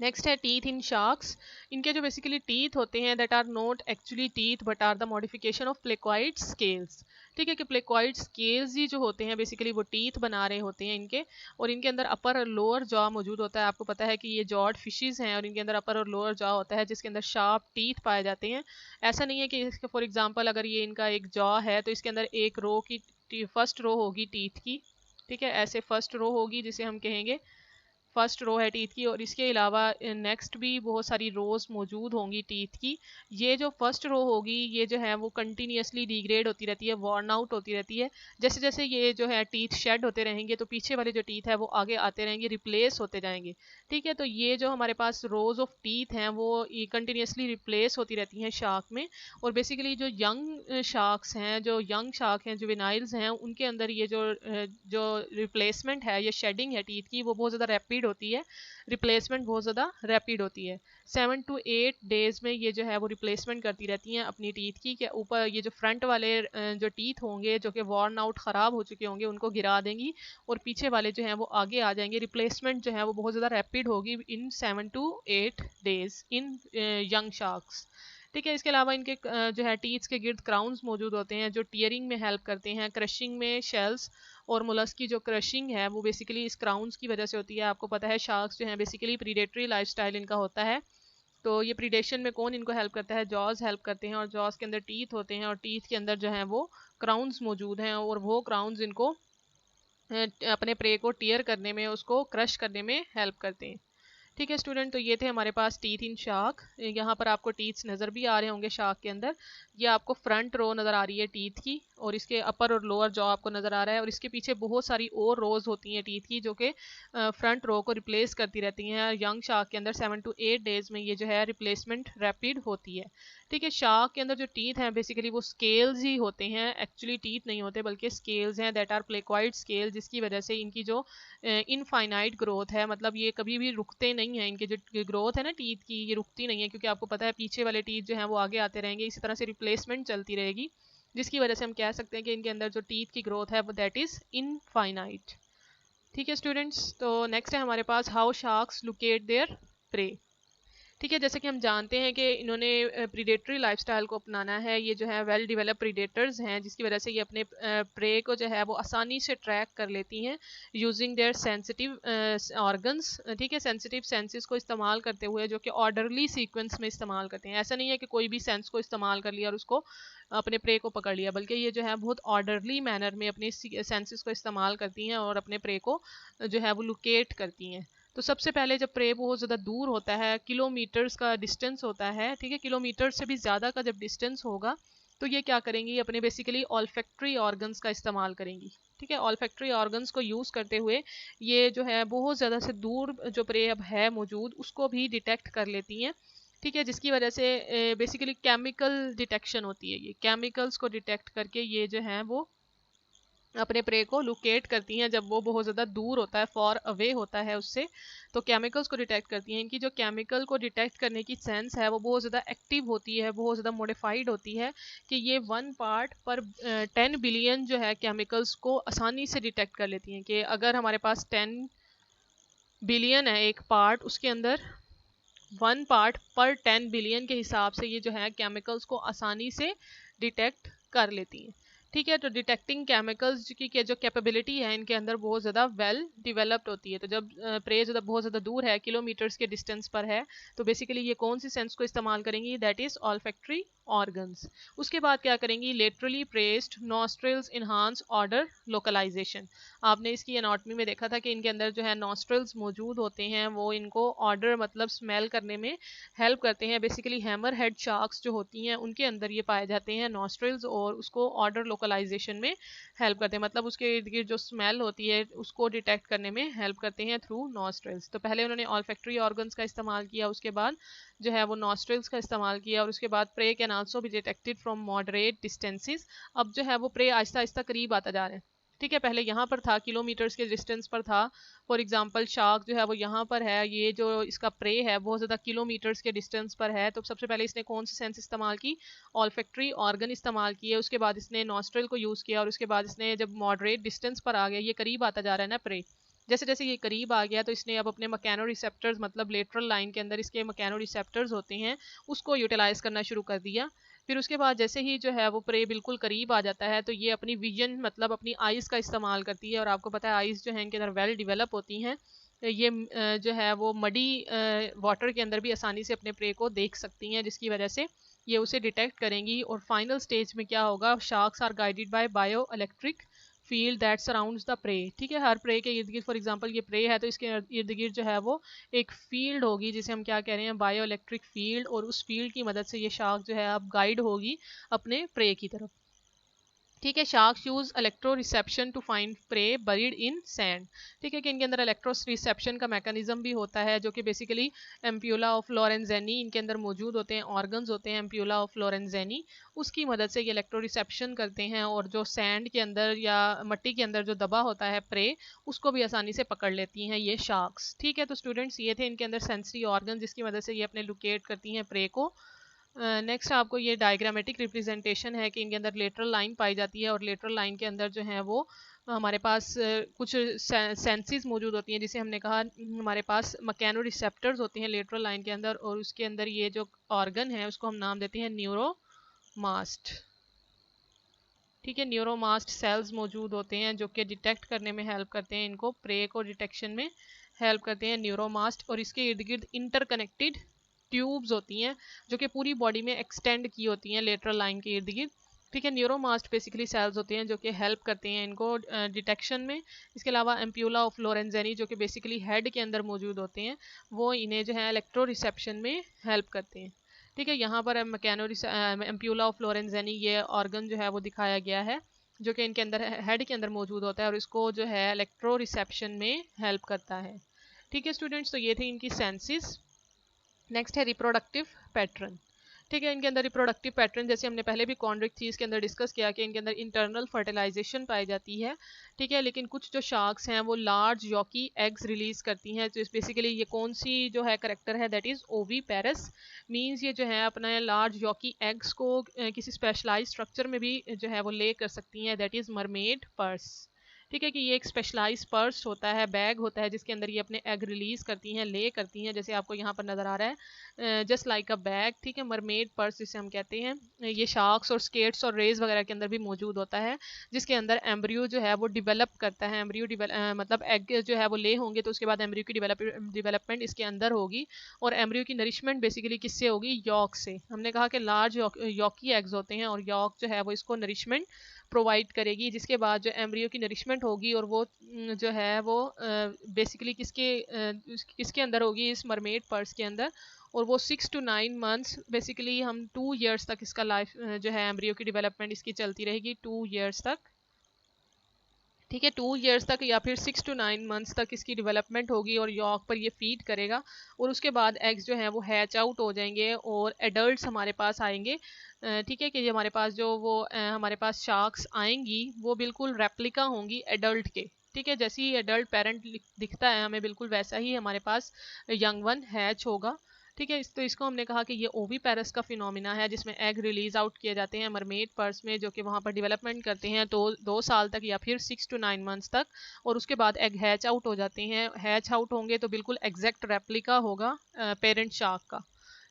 नेक्स्ट है टीथ इन शार्क्स। इनके जो बेसिकली टीथ होते हैं that are not actually teeth but are the modification of placoid scales. ठीक है, कि प्लेक्वाइड स्केल्स ही जो होते हैं बेसिकली वो टीथ बना रहे होते हैं इनके। और इनके अंदर अपर और लोअर जॉ मौजूद होता है। आपको पता है कि ये जॉड फिशेज हैं और इनके अंदर अपर और लोअर जॉ होता है, जिसके अंदर शार्प टीथ पाए जाते हैं। ऐसा नहीं है कि इसके फॉर एग्जाम्पल अगर ये इनका एक जॉ है तो इसके अंदर एक रो की फर्स्ट रो होगी टीथ की। ठीक है, ऐसे फर्स्ट रो होगी जिसे हम कहेंगे फर्स्ट रो है टीथ की, और इसके अलावा नेक्स्ट भी बहुत सारी रोज मौजूद होंगी टीथ की। ये जो फर्स्ट रो होगी ये जो है वो कंटिन्यूसली डिग्रेड होती रहती है, वॉर्न आउट होती रहती है। जैसे जैसे ये जो है टीथ शेड होते रहेंगे तो पीछे वाले जो टीथ है वो आगे आते रहेंगे, रिप्लेस होते जाएंगे। ठीक है, तो ये जो हमारे पास रोज ऑफ टीथ हैं वो कंटिन्यूसली रिप्लेस होती रहती हैं शार्क में। और बेसिकली जो यंग शार्क्स हैं, जो यंग शार्क हैं, जो विनाइल्स हैं, उनके अंदर ये जो रिप्लेसमेंट है, ये शेडिंग है टीथ की, वो बहुत ज़्यादा रैपिड होती है, रिप्लेसमेंट बहुत ज़्यादा रैपिड होती है। 7 to 8 डेज में ये जो है वो रिप्लेसमेंट करती रहती हैं अपनी टीथ की। के ऊपर ये जो फ्रंट वाले जो टीथ होंगे जो कि वॉर्न आउट ख़राब हो चुके होंगे उनको गिरा देंगी, और पीछे वाले जो हैं वो आगे आ जाएंगे। रिप्लेसमेंट जो है वो बहुत ज़्यादा रैपिड होगी इन 7 to 8 days in young sharks. ठीक है। इसके अलावा इनके जो है टीथ्स के गिर्द क्राउन्स मौजूद होते हैं जो टीयरिंग में हेल्प करते हैं, क्रशिंग में शेल्स और मोलस्क की जो क्रशिंग है वो बेसिकली इस क्राउन्स की वजह से होती है। आपको पता है शार्क्स जो है बेसिकली प्रीडेटरी लाइफस्टाइल इनका होता है, तो ये प्रीडेशन में कौन इनको हेल्प करता है, जॉज हेल्प करते हैं, और जॉज के अंदर टीथ होते हैं और टीथ के अंदर जो है वो क्राउन्स मौजूद हैं और वो क्राउन्स इनको अपने प्रे को टीयर करने में, उसको क्रश करने में हेल्प करते हैं। ठीक है स्टूडेंट, तो ये थे हमारे पास टीथ इन शार्क। यहाँ पर आपको टीथ्स नज़र भी आ रहे होंगे शार्क के अंदर। ये आपको फ्रंट रो नज़र आ रही है टीथ की, और इसके अपर और लोअर जॉ आपको नज़र आ रहा है, और इसके पीछे बहुत सारी और रोज होती हैं टीथ की जो कि फ्रंट रो को रिप्लेस करती रहती हैं। यंग शार्क के अंदर 7 to 8 डेज में ये जो है रिप्लेसमेंट रैपिड होती है। ठीक है, शार्क के अंदर जो टीथ हैं बेसिकली वो स्केल्स ही होते हैं, एक्चुअली टीथ नहीं होते बल्कि स्केल्स हैं, दैट आर प्लेक्वाइड स्केल, जिसकी वजह से इनकी जो इनफाइनाइट ग्रोथ है, मतलब ये कभी भी रुकते नहीं हैं, इनके जो ग्रोथ है ना टीथ की ये रुकती नहीं है, क्योंकि आपको पता है पीछे वाले टीथ जो हैं वो आगे आते रहेंगे, इसी तरह से रिप्लेसमेंट चलती रहेगी, जिसकी वजह से हम कह सकते हैं कि इनके अंदर जो टीथ की ग्रोथ है वो दैट इज इनफाइनाइट। ठीक है स्टूडेंट्स, तो नेक्स्ट है हमारे पास how sharks locate their prey. ठीक है, जैसे कि हम जानते हैं कि इन्होंने प्रीडेटरी लाइफस्टाइल को अपनाना है, ये जो है वेल डेवलप प्रीडेटर्स हैं, जिसकी वजह से ये अपने प्रे को जो है वो आसानी से ट्रैक कर लेती हैं यूजिंग देयर सेंसिटिव ऑर्गन्स। ठीक है, सेंसिटिव सेंसेस को इस्तेमाल करते हुए, जो कि ऑर्डरली सीक्वेंस में इस्तेमाल करते हैं। ऐसा नहीं है कि कोई भी सेंस को इस्तेमाल कर लिया और उसको अपने प्रे को पकड़ लिया, बल्कि ये जो है बहुत ऑर्डरली मैनर में अपनी सेंसेस को इस्तेमाल करती हैं और अपने प्रे को जो है वो लोकेट करती हैं। तो सबसे पहले जब प्रे बहुत ज़्यादा दूर होता है, किलोमीटर्स का डिस्टेंस होता है, ठीक है, किलोमीटर से भी ज़्यादा का जब डिस्टेंस होगा, तो ये क्या करेंगी, अपने बेसिकली ऑल्फैक्टरी ऑर्गन्स का इस्तेमाल करेंगी। ठीक है, ऑल्फैक्टरी ऑर्गन्स को यूज़ करते हुए ये जो है बहुत ज़्यादा से दूर जो प्रे अब है मौजूद उसको भी डिटेक्ट कर लेती हैं। ठीक है, जिसकी वजह से बेसिकली केमिकल डिटेक्शन होती है, ये केमिकल्स को डिटेक्ट करके ये जो है वो अपने प्रे को लोकेट करती हैं जब वो बहुत ज़्यादा दूर होता है, फॉर अवे होता है उससे, तो केमिकल्स को डिटेक्ट करती हैं। इनकी जो केमिकल को डिटेक्ट करने की सेंस है वो बहुत ज़्यादा एक्टिव होती है, बहुत ज़्यादा मॉडिफाइड होती है, कि ये 1 पार्ट पर 10 बिलियन जो है केमिकल्स को आसानी से डिटेक्ट कर लेती हैं। कि अगर हमारे पास 10 बिलियन है एक पार्ट, उसके अंदर 1 पार्ट पर 10 बिलियन के हिसाब से ये जो है केमिकल्स को आसानी से डिटेक्ट कर लेती हैं। ठीक है, तो डिटेक्टिंग केमिकल्स की जो कैपेबिलिटी है इनके अंदर बहुत ज़्यादा वेल डिवेलप्ड होती है। तो जब प्रे बहुत ज़्यादा दूर है, किलोमीटर्स के डिस्टेंस पर है, तो बेसिकली ये कौन सी सेंस को इस्तेमाल करेंगी, दैट इज ऑल्फैक्टरी ऑर्गन्स। उसके बाद क्या करेंगी, laterally pressed nostrils enhance odour localization. आपने इसकी एनाटॉमी में देखा था कि इनके अंदर जो है नॉस्ट्रिल्स मौजूद होते हैं, वो इनको ऑर्डर मतलब स्मेल करने में हेल्प करते हैं। बेसिकली हैमर हेड शार्क्स जो होती हैं उनके अंदर ये पाए जाते हैं नॉस्ट्रिल्स, और उसको ऑर्डर लोकलाइजेशन में हेल्प करते हैं, मतलब उसके इर्द गिर्द जो स्मेल होती है उसको डिटेक्ट करने में हेल्प करते हैं थ्रू नॉस्ट्रिल्स। तो पहले उन्होंने ऑल्फैक्टरी ऑर्गन्स का इस्तेमाल किया, उसके बाद जो है वो नॉस्ट्रिल्स का इस्तेमाल किया, और उसके बाद prey can also be detected from moderate distances. अब जो है वो प्रे आहिस्ता आहिस्ता करीब आता जा रहा है। ठीक है, पहले यहाँ पर था, किलोमीटर्स के डिस्टेंस पर था। फॉर एग्जांपल शार्क जो है वो यहाँ पर है, ये जो इसका प्रे है बहुत ज़्यादा किलोमीटर्स के डिस्टेंस पर है, तो सबसे पहले इसने कौन सी सेंस इस्तेमाल की, ऑल्फैक्टरी ऑर्गन इस्तेमाल किए, उसके बाद इसने नॉस्ट्रल को यूज़ किया, और उसके बाद इसने जब मॉडरेट डिस्टेंस पर आ गया, ये करीब आता जा रहा है ना प्रे, जैसे जैसे ये करीब आ गया तो इसने अब अपने मैकेनो रिसेप्टर्स, मतलब लेटरल लाइन के अंदर इसके मैकेनो रिसेप्टर्स होते हैं, उसको यूटिलाइज करना शुरू कर दिया। फिर उसके बाद जैसे ही जो है वो प्रे बिल्कुल करीब आ जाता है, तो ये अपनी विजन मतलब अपनी आइज़ का इस्तेमाल करती है, और आपको पता है आइज़ जो है इनके अंदर वेल डिवेलप होती हैं, ये जो है वो मडी वाटर के अंदर भी आसानी से अपने प्रे को देख सकती हैं, जिसकी वजह से ये उसे डिटेक्ट करेंगी। और फाइनल स्टेज में क्या होगा, sharks are guided by bio electric field that surrounds the prey. ठीक है, हर प्रे के इर्द गिर्द, फॉर एग्जांपल ये प्रे है तो इसके इर्द गिर्द जो है वो एक फील्ड होगी, जिसे हम क्या कह रहे हैं, बायो इलेक्ट्रिक फील्ड, और उस फील्ड की मदद से ये शार्क जो है अब गाइड होगी अपने प्रे की तरफ। ठीक है, sharks use electroreception to find prey buried in sand. ठीक है, कि इनके अंदर इलेक्ट्रो रिसेप्शन का मैकेनिज्म भी होता है, जो कि बेसिकली एम्प्यूला ऑफ लोरेंजेनी इनके अंदर मौजूद होते हैं, ऑर्गन्स होते हैं एम्प्यूला ऑफ लोरेंजेनी, उसकी मदद से ये इलेक्ट्रो रिसेप्शन करते हैं, और जो सैंड के अंदर या मट्टी के अंदर जो दबा होता है प्रे, उसको भी आसानी से पकड़ लेती हैं ये शार्क्स। ठीक है, तो स्टूडेंट्स ये थे इनके अंदर सेंसरी ऑर्गन, जिसकी मदद से ये अपने लोकेट करती हैं प्रे को। नेक्स्ट आपको ये डायग्रामेटिक रिप्रेजेंटेशन है कि इनके अंदर लेटरल लाइन पाई जाती है, और लेटरल लाइन के अंदर जो है वो हमारे पास कुछ सेंसेस मौजूद होती हैं, जिसे हमने कहा हमारे पास मैकेनो रिसेप्टर्स होती हैं लेटरल लाइन के अंदर, और उसके अंदर ये जो ऑर्गन है उसको हम नाम देते हैं न्यूरोमास्ट। ठीक है, न्यूरोमास्ट सेल्स मौजूद होते हैं जो कि डिटेक्ट करने में हेल्प करते हैं, इनको प्रे को डिटेक्शन में हेल्प करते हैं न्यूरोमास्ट। और इसके इर्द गिर्द इंटरकनेक्टेड ट्यूब्स होती हैं जो कि पूरी बॉडी में एक्सटेंड की होती हैं लेटरल लाइन के इर्द गिर्द। ठीक है, न्यूरोमास्ट बेसिकली सेल्स होते हैं जो कि हेल्प करते हैं इनको डिटेक्शन में। इसके अलावा एम्प्यूला ऑफ लोरेंजेनी जो कि बेसिकली हेड के अंदर मौजूद होते हैं, वो इन्हें जो है इलेक्ट्रो रिसेप्शन में हेल्प करते हैं। ठीक है, यहाँ पर एम्प्यूला ऑफ लोरेंजेनी ये ऑर्गन जो है वो दिखाया गया है जो कि इनके अंदर हेड के अंदर मौजूद होता है और इसको जो है इलेक्ट्रो रिसेप्शन में हेल्प करता है। ठीक है स्टूडेंट्स, तो ये थी इनकी सेंसेस। नेक्स्ट है रिप्रोडक्टिव पैटर्न। ठीक है, इनके अंदर रिप्रोडक्टिव पैटर्न जैसे हमने पहले भी कॉन्ड्रिक चीज़ के अंदर डिस्कस किया कि इनके अंदर इंटरनल फर्टिलाइजेशन पाई जाती है। ठीक है, लेकिन कुछ जो शार्क्स हैं वो लार्ज यॉकी एग्स रिलीज करती हैं। तो बेसिकली ये कौन सी जो है करेक्टर है, दैट इज ओवी पेरस। मीन्स ये जो है अपना लार्ज यॉकी एग्स को किसी स्पेशलाइज स्ट्रक्चर में भी जो है वो ले कर सकती हैं, दैट इज मरमेड पर्स। ठीक है, कि ये एक स्पेशलाइज पर्स होता है, बैग होता है जिसके अंदर ये अपने एग रिलीज करती हैं, ले करती हैं, जैसे आपको यहाँ पर नजर आ रहा है जस्ट लाइक अ बैग। ठीक है, मरमेड पर्स जिसे हम कहते हैं, ये शार्क्स और स्केट्स और रेज वगैरह के अंदर भी मौजूद होता है, जिसके अंदर एम्ब्रियो जो है वो डिवेलप करता है। एम्ब्रियो मतलब एग जो है वो ले होंगे तो उसके बाद एम्ब्रियो की डिवेलपमेंट इसके अंदर होगी, और एम्ब्रियो की नरिशमेंट बेसिकली किससे होगी, यॉक से। हमने कहा कि लार्ज यॉकी एग्स होते हैं और यॉक जो है वो इसको नरिशमेंट प्रोवाइड करेगी, जिसके बाद जो एम्ब्रियो की नरिशमेंट होगी और वो जो है वो बेसिकली किसके अंदर होगी, इस मरमेड पर्स के अंदर। और वो 6 to 9 मंथ्स बेसिकली हम 2 ईयर्स तक इसका लाइफ जो है एम्ब्रियो की डेवलपमेंट इसकी चलती रहेगी 2 ईयर्स तक। ठीक है, 2 ईयर्स तक या फिर 6 to 9 मंथ्स तक इसकी डेवलपमेंट होगी और यॉक पर ये फीड करेगा, और उसके बाद एग्स जो है वो हैच आउट हो जाएंगे और एडल्ट्स हमारे पास आएंगे। ठीक है, कि ये हमारे पास जो वो हमारे पास शार्क्स आएंगी वो बिल्कुल रेप्लिका होंगी एडल्ट के। ठीक है, जैसे ही एडल्ट पेरेंट दिखता है हमें बिल्कुल वैसा ही हमारे पास यंग वन हैच होगा। ठीक है, तो इसको हमने कहा कि ये ओवी पेरस का फिनोमिना है जिसमें एग रिलीज आउट किए जाते हैं मरमेड पर्स में, जो कि वहाँ पर डेवलपमेंट करते हैं तो 2 साल तक या फिर 6 to 9 मंथ्स तक, और उसके बाद एग हैच आउट हो जाते हैं। हैच आउट होंगे तो बिल्कुल एग्जैक्ट रेप्लिका होगा पेरेंट शार्क का।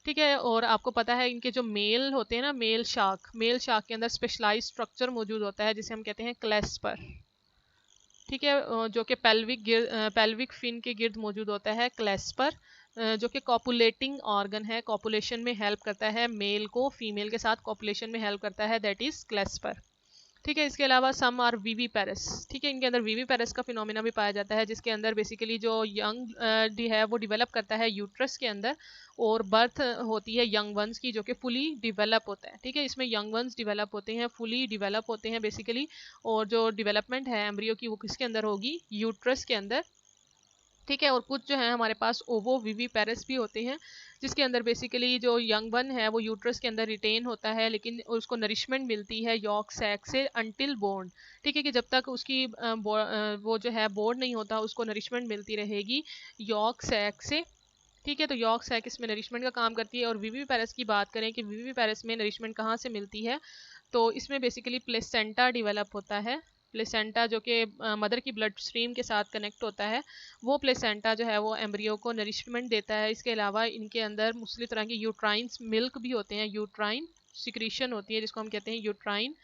ठीक है, और आपको पता है इनके जो मेल होते हैं ना, मेल शार्क के अंदर स्पेशलाइज स्ट्रक्चर मौजूद होता है जिसे हम कहते हैं क्लेस्पर। ठीक है, जो कि पेल्विक फिन के गिर्द मौजूद होता है क्लेस्पर, जो कि कॉपुलेटिंग ऑर्गन है, कॉपुलेशन में हेल्प करता है, मेल को फीमेल के साथ कॉपुलेशन में हेल्प करता है, दैट इज क्लेस्पर। ठीक है, इसके अलावा सम आर वीवी पेरस। ठीक है, इनके अंदर वीवी पेरस का फिनोमिना भी पाया जाता है, जिसके अंदर बेसिकली जो यंग है वो डिवेलप करता है यूट्रस के अंदर, और बर्थ होती है यंग वंस की जो कि फुली डिवेलप होता है। ठीक है, इसमें यंग वंस डिवेलप होते हैं, फुली डिवेलप होते हैं बेसिकली, और जो डिवेलपमेंट है एम्ब्रियो की वो किसके अंदर होगी, यूट्रस के अंदर। ठीक है, और कुछ जो है हमारे पास ओवो विवी पेरस भी होते हैं, जिसके अंदर बेसिकली जो यंग वन है वो यूट्रस के अंदर रिटेन होता है, लेकिन उसको नरिशमेंट मिलती है यॉक सैक से अंटिल बोर्न। ठीक है, कि जब तक उसकी वो जो है बोर्न नहीं होता उसको नरिशमेंट मिलती रहेगी यॉक सैक से। ठीक है, तो यॉक सैक इसमें नरिशमेंट का काम करती है। और विवी पेरस की बात करें कि विवी पेरस में नरिशमेंट कहाँ से मिलती है, तो इसमें बेसिकली प्लेसेंटा डिवेलप होता है। प्लेसेंटा जो कि मदर की ब्लड स्ट्रीम के साथ कनेक्ट होता है, वो प्लेसेंटा जो है वो एम्ब्रियो को नरिशमेंट देता है। इसके अलावा इनके अंदर मुख्तलिफ तरह की यूट्राइन मिल्क भी होते हैं, यूट्राइन सिक्रीशन होती है जिसको हम कहते हैं यूट्राइन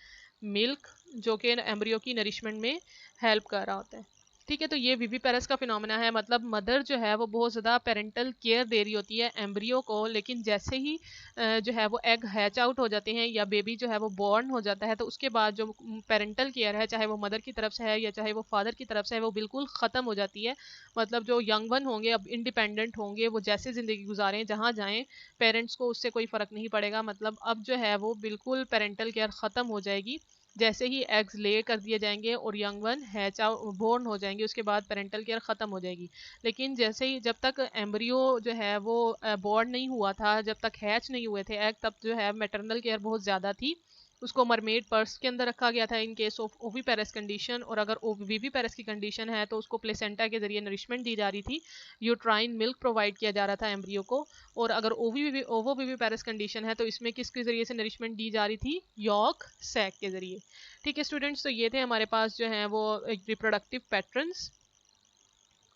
मिल्क, जो कि एम्ब्रियो की नरिशमेंट में हेल्प कर रहा होता है। ठीक है, तो ये विवी पेरस का फिनोमेना है, मतलब मदर जो है वो बहुत ज़्यादा पेरेंटल केयर दे रही होती है एम्ब्रियो को, लेकिन जैसे ही जो है वो एग हैच आउट हो जाते हैं या बेबी जो है वो बॉर्न हो जाता है, तो उसके बाद जो पेरेंटल केयर है, चाहे वो मदर की तरफ से है या चाहे वो फादर की तरफ से है, वो बिल्कुल ख़त्म हो जाती है। मतलब जो यंग वन होंगे अब इंडिपेंडेंट होंगे, वो जैसे ज़िंदगी गुजारें जहाँ जाएँ, पेरेंट्स को उससे कोई फ़र्क नहीं पड़ेगा। मतलब अब जो है वो बिल्कुल पेरेंटल केयर ख़त्म हो जाएगी जैसे ही एग्स ले कर दिए जाएंगे और young one hatch out born हो जाएंगे, उसके बाद पेरेंटल केयर ख़त्म हो जाएगी। लेकिन जैसे ही जब तक एम्ब्रियो जो है वो बोर्न नहीं हुआ था, जब तक हैच नहीं हुए थे एग, तब जो है मैटरनल केयर बहुत ज़्यादा थी। उसको मरमेड पर्स के अंदर रखा गया था in case of oviparous condition, और अगर विविपेरस की कंडीशन है तो उसको प्लेसेंटा के जरिए नरिशमेंट दी जा रही थी, यूट्राइन मिल्क प्रोवाइड किया जा रहा था एम्ब्रियो को। और अगर ओविविपेरस कंडीशन है तो इसमें किसके जरिए से नरिशमेंट दी जा रही थी, यॉक सैक के जरिए। ठीक है स्टूडेंट्स, तो ये थे हमारे पास जो है वो रिप्रोडक्टिव पैटर्न्स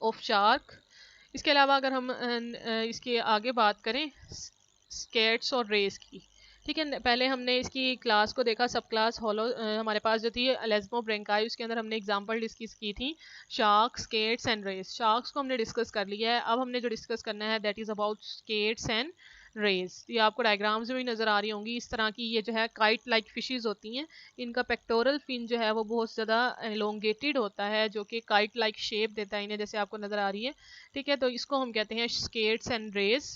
ऑफ शार्क। इसके अलावा अगर हम इसके आगे बात करें स्केट्स और रेस की, ठीक है, पहले हमने इसकी क्लास को देखा, सब क्लास हॉलो हमारे पास जो थी एलेस्मोब्रेंकाई, उसके अंदर हमने एग्जांपल डिस्कस की थी shark, skates and rays. Sharks को हमने डिस्कस कर लिया है, अब हमने जो डिस्कस करना है that is about skates and rays. ये आपको डायग्राम्स में भी नजर आ रही होंगी, इस तरह की ये जो है काइट लाइक फिशेज होती हैं, इनका पेक्टोरल फिन जो है वो बहुत ज़्यादा एलोंगेटेड होता है, जो कि काइट लाइक शेप देता है इन्हें, जैसे आपको नजर आ रही है। ठीक है, तो इसको हम कहते हैं स्केट्स एंड रेस।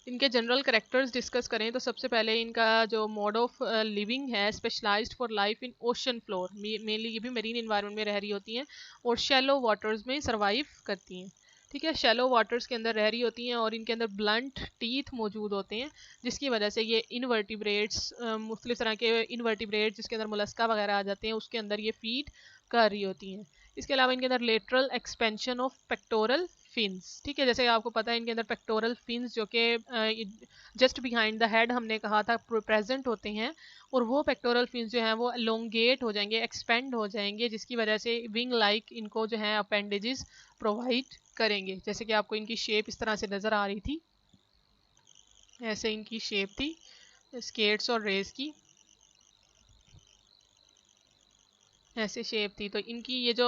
इनके जनरल करेक्टर्स डिस्कस करें तो सबसे पहले इनका जो मोड ऑफ लिविंग है, specialized for life in ocean floor, mainly ये भी मरीन इन्वायरमेंट में रह रही होती हैं और शैलो वाटर्स में सर्वाइव करती हैं। ठीक है, शैलो वाटर्स के अंदर रह रही होती हैं और इनके अंदर ब्लंट टीथ मौजूद होते हैं, जिसकी वजह से ये इनवर्टिब्रेट्स, मुख्तलिफ तरह के इनवर्टिब्रेट्स जिसके अंदर मोलस्का वगैरह आ जाते हैं, उसके अंदर ये फीड कर रही होती हैं। इसके अलावा इनके अंदर lateral expansion of pectoral fins, ठीक है, जैसे आपको पता है इनके अंदर पेक्टोरल फिन्स जो कि जस्ट बिहाइंड द हेड हमने कहा था प्रेजेंट होते हैं, और वो पेक्टोरल फिन्स जो हैं वो एलोंगेट हो जाएंगे, एक्सपेंड हो जाएंगे, जिसकी वजह से विंग लाइक इनको जो है अपेंडेजेस प्रोवाइड करेंगे। जैसे कि आपको इनकी शेप इस तरह से नज़र आ रही थी, ऐसे इनकी शेप थी स्केट्स और रेस की, ऐसे शेप थी। तो इनकी ये जो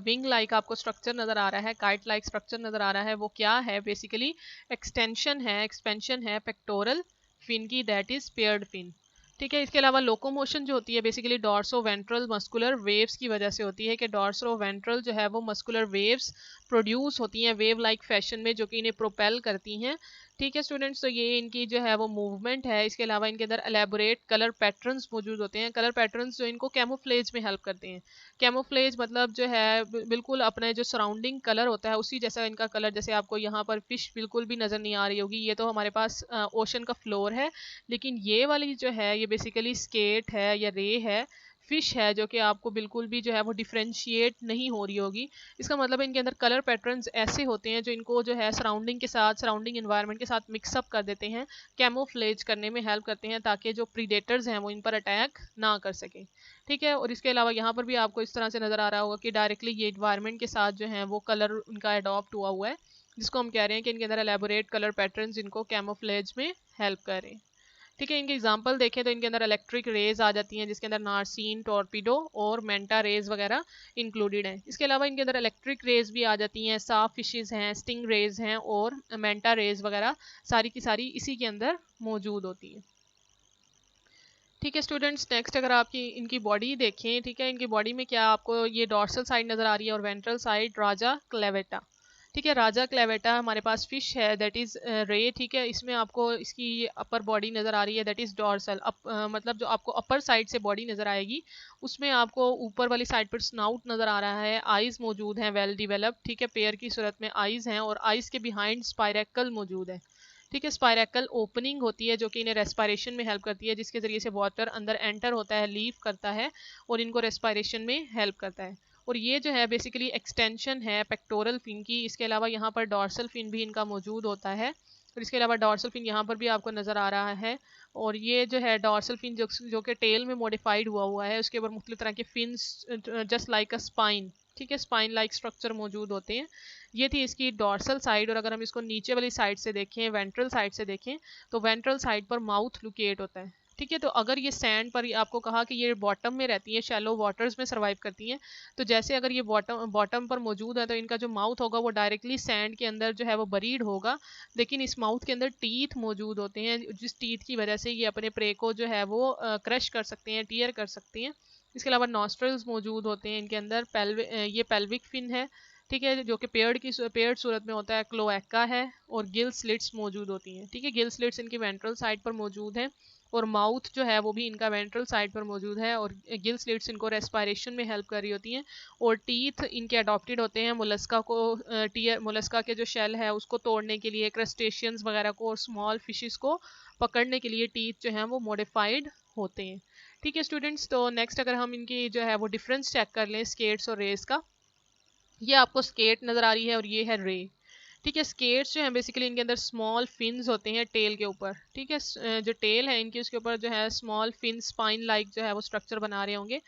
विंग लाइक आपको स्ट्रक्चर नज़र आ रहा है, काइट लाइक स्ट्रक्चर नज़र आ रहा है, वो क्या है, बेसिकली एक्सटेंशन है, एक्सपेंशन है पेक्टोरल फिन की, दैट इज पेयर्ड फिन। ठीक है, इसके अलावा लोकोमोशन जो होती है basically dorso ventral muscular waves की वजह से होती है, कि डॉर्सो वेंट्रल जो है वो मस्कुलर वेव्स प्रोड्यूस होती हैं वेव लाइक फैशन में, जो कि इन्हें प्रोपेल करती हैं। ठीक है स्टूडेंट्स, तो ये इनकी जो है वो मूवमेंट है। इसके अलावा इनके अंदर एलेबोरेट कलर पैटर्न्स मौजूद होते हैं, कलर पैटर्न्स जो इनको कैमोफ्लेज में हेल्प करते हैं। कैमोफ्लेज मतलब जो है बिल्कुल अपने जो सराउंडिंग कलर होता है उसी जैसा इनका कलर, जैसे आपको यहाँ पर फिश बिल्कुल भी नज़र नहीं आ रही होगी, ये तो हमारे पास ओशन का फ्लोर है, लेकिन ये वाली जो है ये बेसिकली स्केट है या रे है, फिश है, जो कि आपको बिल्कुल भी जो है वो डिफ्रेंशिएट नहीं हो रही होगी। इसका मतलब है इनके अंदर कलर पैटर्न्स ऐसे होते हैं जो इनको जो है सराउंडिंग के साथ, सराउंडिंग इन्वायरमेंट के साथ मिक्सअप कर देते हैं, कैमोफ्लेज करने में हेल्प करते हैं, ताकि जो प्रीडेटर्स हैं वो इन पर अटैक ना कर सकें। ठीक है, और इसके अलावा यहाँ पर भी आपको इस तरह से नज़र आ रहा होगा कि डायरेक्टली ये इन्वायरमेंट के साथ जो है वो कलर उनका अडॉप्ट हुआ है, जिसको हम कह रहे हैं कि इनके अंदर एलेबोरेट कलर पैटर्न्स इनको कैमोफ्लेज में हेल्प करें। ठीक है, इनके एग्जांपल देखें तो इनके अंदर इलेक्ट्रिक रेज आ जाती हैं, जिसके अंदर नार्सिन, टॉर्पीडो और मेंटा रेज वगैरह इंक्लूडेड हैं। इसके अलावा इनके अंदर इलेक्ट्रिक रेज भी आ जाती हैं, साफ फिशेज हैं, स्टिंग रेज हैं और मेंटा रेज वगैरह सारी की सारी इसी के अंदर मौजूद होती हैं। ठीक है स्टूडेंट्स, नेक्स्ट अगर आपकी इनकी बॉडी देखें, ठीक है, इनकी बॉडी में क्या आपको ये डॉर्सल साइड नज़र आ रही है और वेंट्रल साइड राजा क्लेवेटा। ठीक है, राजा क्लेवेटा हमारे पास फिश है, दैट इज रे। ठीक है, इसमें आपको इसकी अपर बॉडी नज़र आ रही है, दैट इज डॉर्सल, मतलब जो आपको अपर साइड से बॉडी नज़र आएगी उसमें आपको ऊपर वाली साइड पर स्नाउट नज़र आ रहा है, आइज़ मौजूद हैं वेल डिवेलप्ड, ठीक है, पेयर की सूरत में आइज़ हैं और आइज़ के बिहाइंड स्पायरेकल मौजूद है। ठीक है, स्पायरेकल ओपनिंग होती है जो कि इन्हें रेस्पायरेशन में हेल्प करती है, जिसके जरिए से वाटर अंदर एंटर होता है, लीव करता है और इनको रेस्पायरेशन में हेल्प करता है। और ये जो है बेसिकली एक्सटेंशन है पेक्टोरल फिन की। इसके अलावा यहाँ पर डॉर्सल फिन भी इनका मौजूद होता है, और इसके अलावा डॉर्सल फिन यहाँ पर भी आपको नज़र आ रहा है। और ये जो है डॉर्सल फिन जो कि टेल में मॉडिफाइड हुआ है, उसके ऊपर मुख्तलिफ तरह के fins just like a spine, ठीक है, स्पाइन लाइक स्ट्रक्चर मौजूद होते हैं। ये थी इसकी डॉर्सल साइड। और अगर हम इसको नीचे वाली साइड से देखें, वेंट्रल साइड से देखें, तो वेंट्रल साइड पर माउथ लोकेट होता है। ठीक है, तो अगर ये सैंड पर आपको कहा कि ये बॉटम में रहती है, शैलो वाटर्स में सर्वाइव करती हैं, तो जैसे अगर ये बॉटम पर मौजूद है तो इनका जो माउथ होगा वो डायरेक्टली सैंड के अंदर जो है वो बरीड होगा, लेकिन इस माउथ के अंदर टीथ मौजूद होते हैं, जिस टीथ की वजह से ये अपने प्रे को जो है वो क्रश कर सकते हैं, टीयर कर सकते हैं। इसके अलावा नॉस्ट्रल्स मौजूद होते हैं इनके अंदर, ये पेल्विक फिन है, ठीक है, जो कि पेयर्ड सूरत में होता है, क्लोएका है, और गिल स्लिट्स मौजूद होती हैं। ठीक है, गिल स्लिट्स इनकी वेंट्रल साइड पर मौजूद हैं, और माउथ जो है वो भी इनका वेंट्रल साइड पर मौजूद है, और गिल स्लिट्स इनको रेस्पायरेशन में हेल्प कर रही होती हैं। और टीथ इनके अडॉप्टेड होते हैं मोलस्का को, मोलस्का के जो शेल है उसको तोड़ने के लिए, क्रस्टेशियंस वगैरह को और स्मॉल फिशेस को पकड़ने के लिए टीथ जो हैं वो मॉडिफाइड होते हैं। ठीक है स्टूडेंट्स, तो नेक्स्ट अगर हम इनकी जो है वो डिफरेंस चेक कर लें स्केट्स और रेस का, ये आपको स्केट नजर आ रही है और ये है रे। ठीक है, स्केट्स जो है बेसिकली इनके अंदर स्मॉल फिन्स होते हैं टेल के ऊपर। ठीक है, जो टेल है इनकी उसके ऊपर जो है स्मॉल फिन स्पाइन लाइक जो है वो स्ट्रक्चर बना रहे होंगे।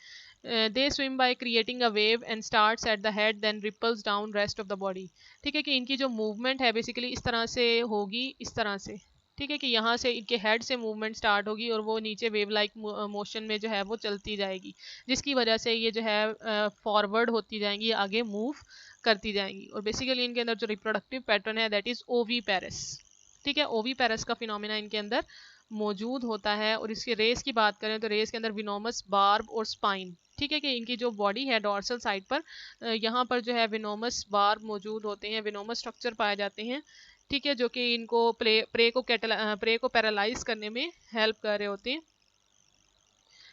They swim by creating a wave and starts at the head then ripples down rest of the body. ठीक है, कि इनकी जो मूवमेंट है बेसिकली इस तरह से होगी, इस तरह से। ठीक है, कि यहाँ से इनके हेड से मूवमेंट स्टार्ट होगी और वो नीचे वेव लाइक मोशन में जो है वो चलती जाएगी, जिसकी वजह से ये जो है फॉरवर्ड होती जाएंगी, आगे मूव करती जाएंगी। और बेसिकली इनके अंदर जो रिप्रोडक्टिव पैटर्न है दैट इज ओवी पैरस। ठीक है, ओवी पैरस का फिनोमिना इनके अंदर मौजूद होता है। और इसके रेस की बात करें तो रेस के अंदर विनोमस बार्ब और स्पाइन। ठीक है, कि इनकी जो बॉडी है डॉर्सल साइड पर, यहाँ पर जो है विनोमस बार्ब मौजूद होते हैं, विनोमस स्ट्रक्चर पाए जाते हैं। ठीक है, जो कि इनको प्रे को पैरालाइज करने में हेल्प कर रहे होते हैं।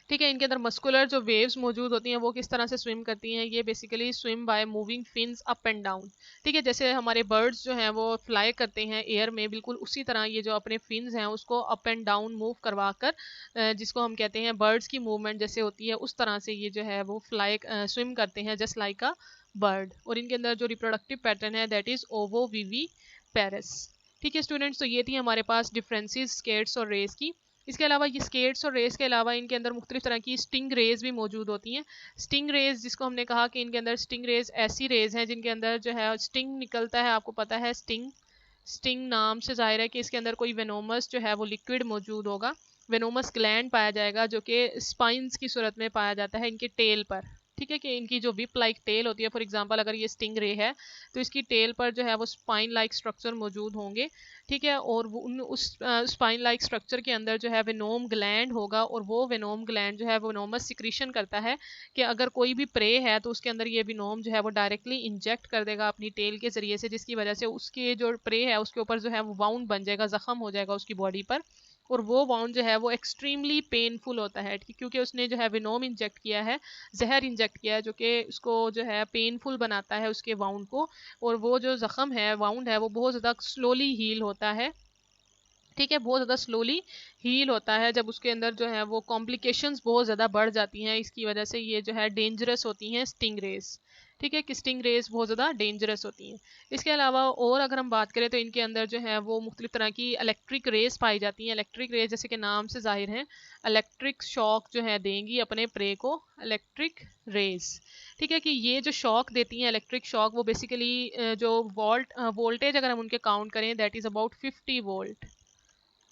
ठीक है, इनके अंदर मस्कुलर जो वेव्स मौजूद होती हैं वो किस तरह से स्विम करती हैं, ये basically swim by moving fins up and down. ठीक है, जैसे हमारे बर्ड्स जो हैं वो फ्लाई करते हैं एयर में, बिल्कुल उसी तरह ये जो अपने फिन्स हैं उसको अप एंड डाउन मूव करवा कर, जिसको हम कहते हैं बर्ड्स की मूवमेंट जैसे होती है उस तरह से ये जो है वो स्विम करते हैं जस्ट लाइक अ बर्ड। और इनके अंदर जो रिप्रोडक्टिव पैटर्न है दैट इज ओवो विवी पेरिस। ठीक है स्टूडेंट्स, तो ये थी हमारे पास डिफरेंसेस स्केट्स और रेस की। इसके अलावा ये स्केट्स और रेस के अलावा इनके अंदर मुख्तलिफ तरह की स्टिंग रेज भी मौजूद होती हैं। स्टिंग रेज जिसको हमने कहा कि इनके अंदर स्टिंग रेज ऐसी रेज हैं जिनके अंदर जो है स्टिंग निकलता है। आपको पता है स्टिंग, स्टिंग नाम से जाहिर है कि इसके अंदर कोई वेनोमस जो है वो लिक्विड मौजूद होगा, वेनोमस ग्लैंड पाया जाएगा जो कि स्पाइंस की सूरत में पाया जाता है इनके टेल पर। ठीक है, कि इनकी जो विप लाइक टेल होती है, फॉर एग्जांपल अगर ये स्टिंग रे है तो इसकी टेल पर जो है वो स्पाइन लाइक स्ट्रक्चर मौजूद होंगे। ठीक है, और उस स्पाइन लाइक स्ट्रक्चर के अंदर जो है वेनोम ग्लैंड होगा, और वो वेनोम ग्लैंड जो है वेनोमस सिक्रीशन करता है कि अगर कोई भी प्रे है तो उसके अंदर ये वेनोम जो है वो डायरेक्टली इंजेक्ट कर देगा अपनी टेल के जरिए से, जिसकी वजह से उसके जो प्रे है उसके ऊपर जो है वो वाउंड बन जाएगा, जख्म हो जाएगा उसकी बॉडी पर। और वो वाउंड जो है वो एक्सट्रीमली पेनफुल होता है, क्योंकि उसने जो है वेनोम इंजेक्ट किया है, जहर इंजेक्ट किया है, जो कि उसको जो है पेनफुल बनाता है उसके वाउंड को। और वो जो जख्म है, वाउंड है, वो बहुत ज़्यादा स्लोली हील होता है। ठीक है, बहुत ज़्यादा स्लोली हील होता है जब उसके अंदर जो है वो कॉम्प्लिकेशंस बहुत ज़्यादा बढ़ जाती हैं। इसकी वजह से ये जो है डेंजरस होती हैं स्टिंग रेज। ठीक है, कि स्टिंग रेज बहुत ज़्यादा डेंजरस होती हैं। इसके अलावा और अगर हम बात करें तो इनके अंदर जो है वो मुख्तलिफ तरह की इलेक्ट्रिक रेज पाई जाती हैं। इलेक्ट्रिक रेज जैसे कि नाम से जाहिर है इलेक्ट्रिक शॉक जो है देंगी अपने प्रे को, इलेक्ट्रिक रेज। ठीक है, कि ये जो शॉक देती हैं इलेक्ट्रिक शॉक, वो बेसिकली जो वोल्टेज अगर हम उनके काउंट करें दैट इज़ अबाउट 50 वोल्ट।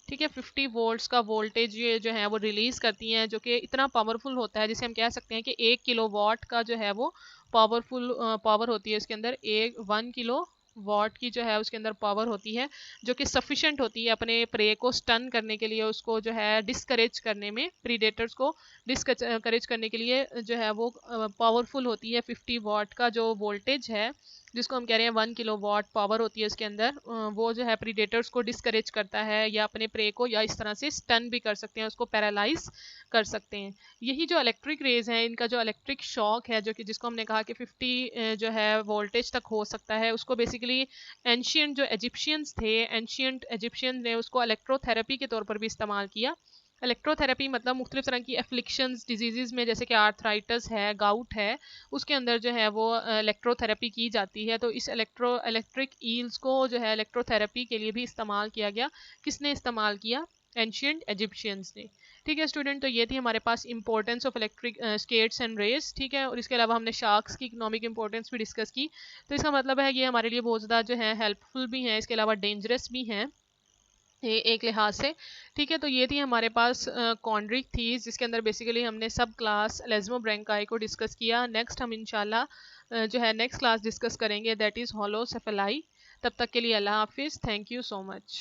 ठीक है, 50 वोल्ट्स का वोल्टेज ये जो है वो रिलीज करती हैं, जो कि इतना पावरफुल होता है, जिसे हम कह सकते हैं कि 1 किलोवाट का जो है वो पावर होती है उसके अंदर। 1 किलो वाट की जो है उसके अंदर पावर होती है, जो कि सफिशेंट होती है अपने प्रे को स्टन करने के लिए, उसको जो है डिस्करेज करने में, प्रीडेटर्स को डिस्करेज करने के लिए जो है वो पावरफुल होती है। 50 वाट का जो वोल्टेज है जिसको हम कह रहे हैं 1 किलोवाट पावर होती है उसके अंदर, वो जो है प्रीडेटर्स को डिस्करेज करता है, या अपने प्रे को या इस तरह से स्टन भी कर सकते हैं, उसको पैरालाइज कर सकते हैं। यही जो इलेक्ट्रिक रेज हैं, इनका जो इलेक्ट्रिक शॉक है, जो कि जिसको हमने कहा कि 50 जो है वोल्टेज तक हो सकता है, उसको बेसिकली एंशियंट जो इजिप्शियंस थे, एंशियंट इजिप्शियंस ने उसको इलेक्ट्रोथेरेपी के तौर पर भी इस्तेमाल किया। इलेक्ट्रोथेरेपी मतलब मुख्तलिफ तरह की एफ्लिक्शंस डिजीज़ में, जैसे कि आर्थराइटिस है, गाउट है, उसके अंदर जो है वो इलेक्ट्रोथेरेपी की जाती है। तो इस इलेक्ट्रिक ईल्स को जो है इलेक्ट्रोथेरेपी के लिए भी इस्तेमाल किया गया। किसने इस्तेमाल किया? एंशियंट इजिप्शियंस ने। ठीक है स्टूडेंट, तो ये थी हमारे पास importance of electric skates and rays. ठीक है, और इसके अलावा हमने शार्क्स की इकोनॉमिक इंपॉर्टेंस भी डिस्कस की। तो इसका मतलब है ये हमारे लिए बहुत ज़्यादा जो है हेल्पफुल भी हैं, इसके अलावा डेंजरस भी हैं एक लिहाज से। ठीक है, तो ये थी हमारे पास कॉन्ड्रिक थीस, जिसके अंदर बेसिकली हमने सब क्लास लेज़्मोब्रैंकाई को डिस्कस किया। नेक्स्ट हम इंशाल्लाह जो है नेक्स्ट क्लास डिस्कस करेंगे दैट इज़ होलोसेफेलाई। तब तक के लिए अल्लाह हाफिज़, थैंक यू सो मच।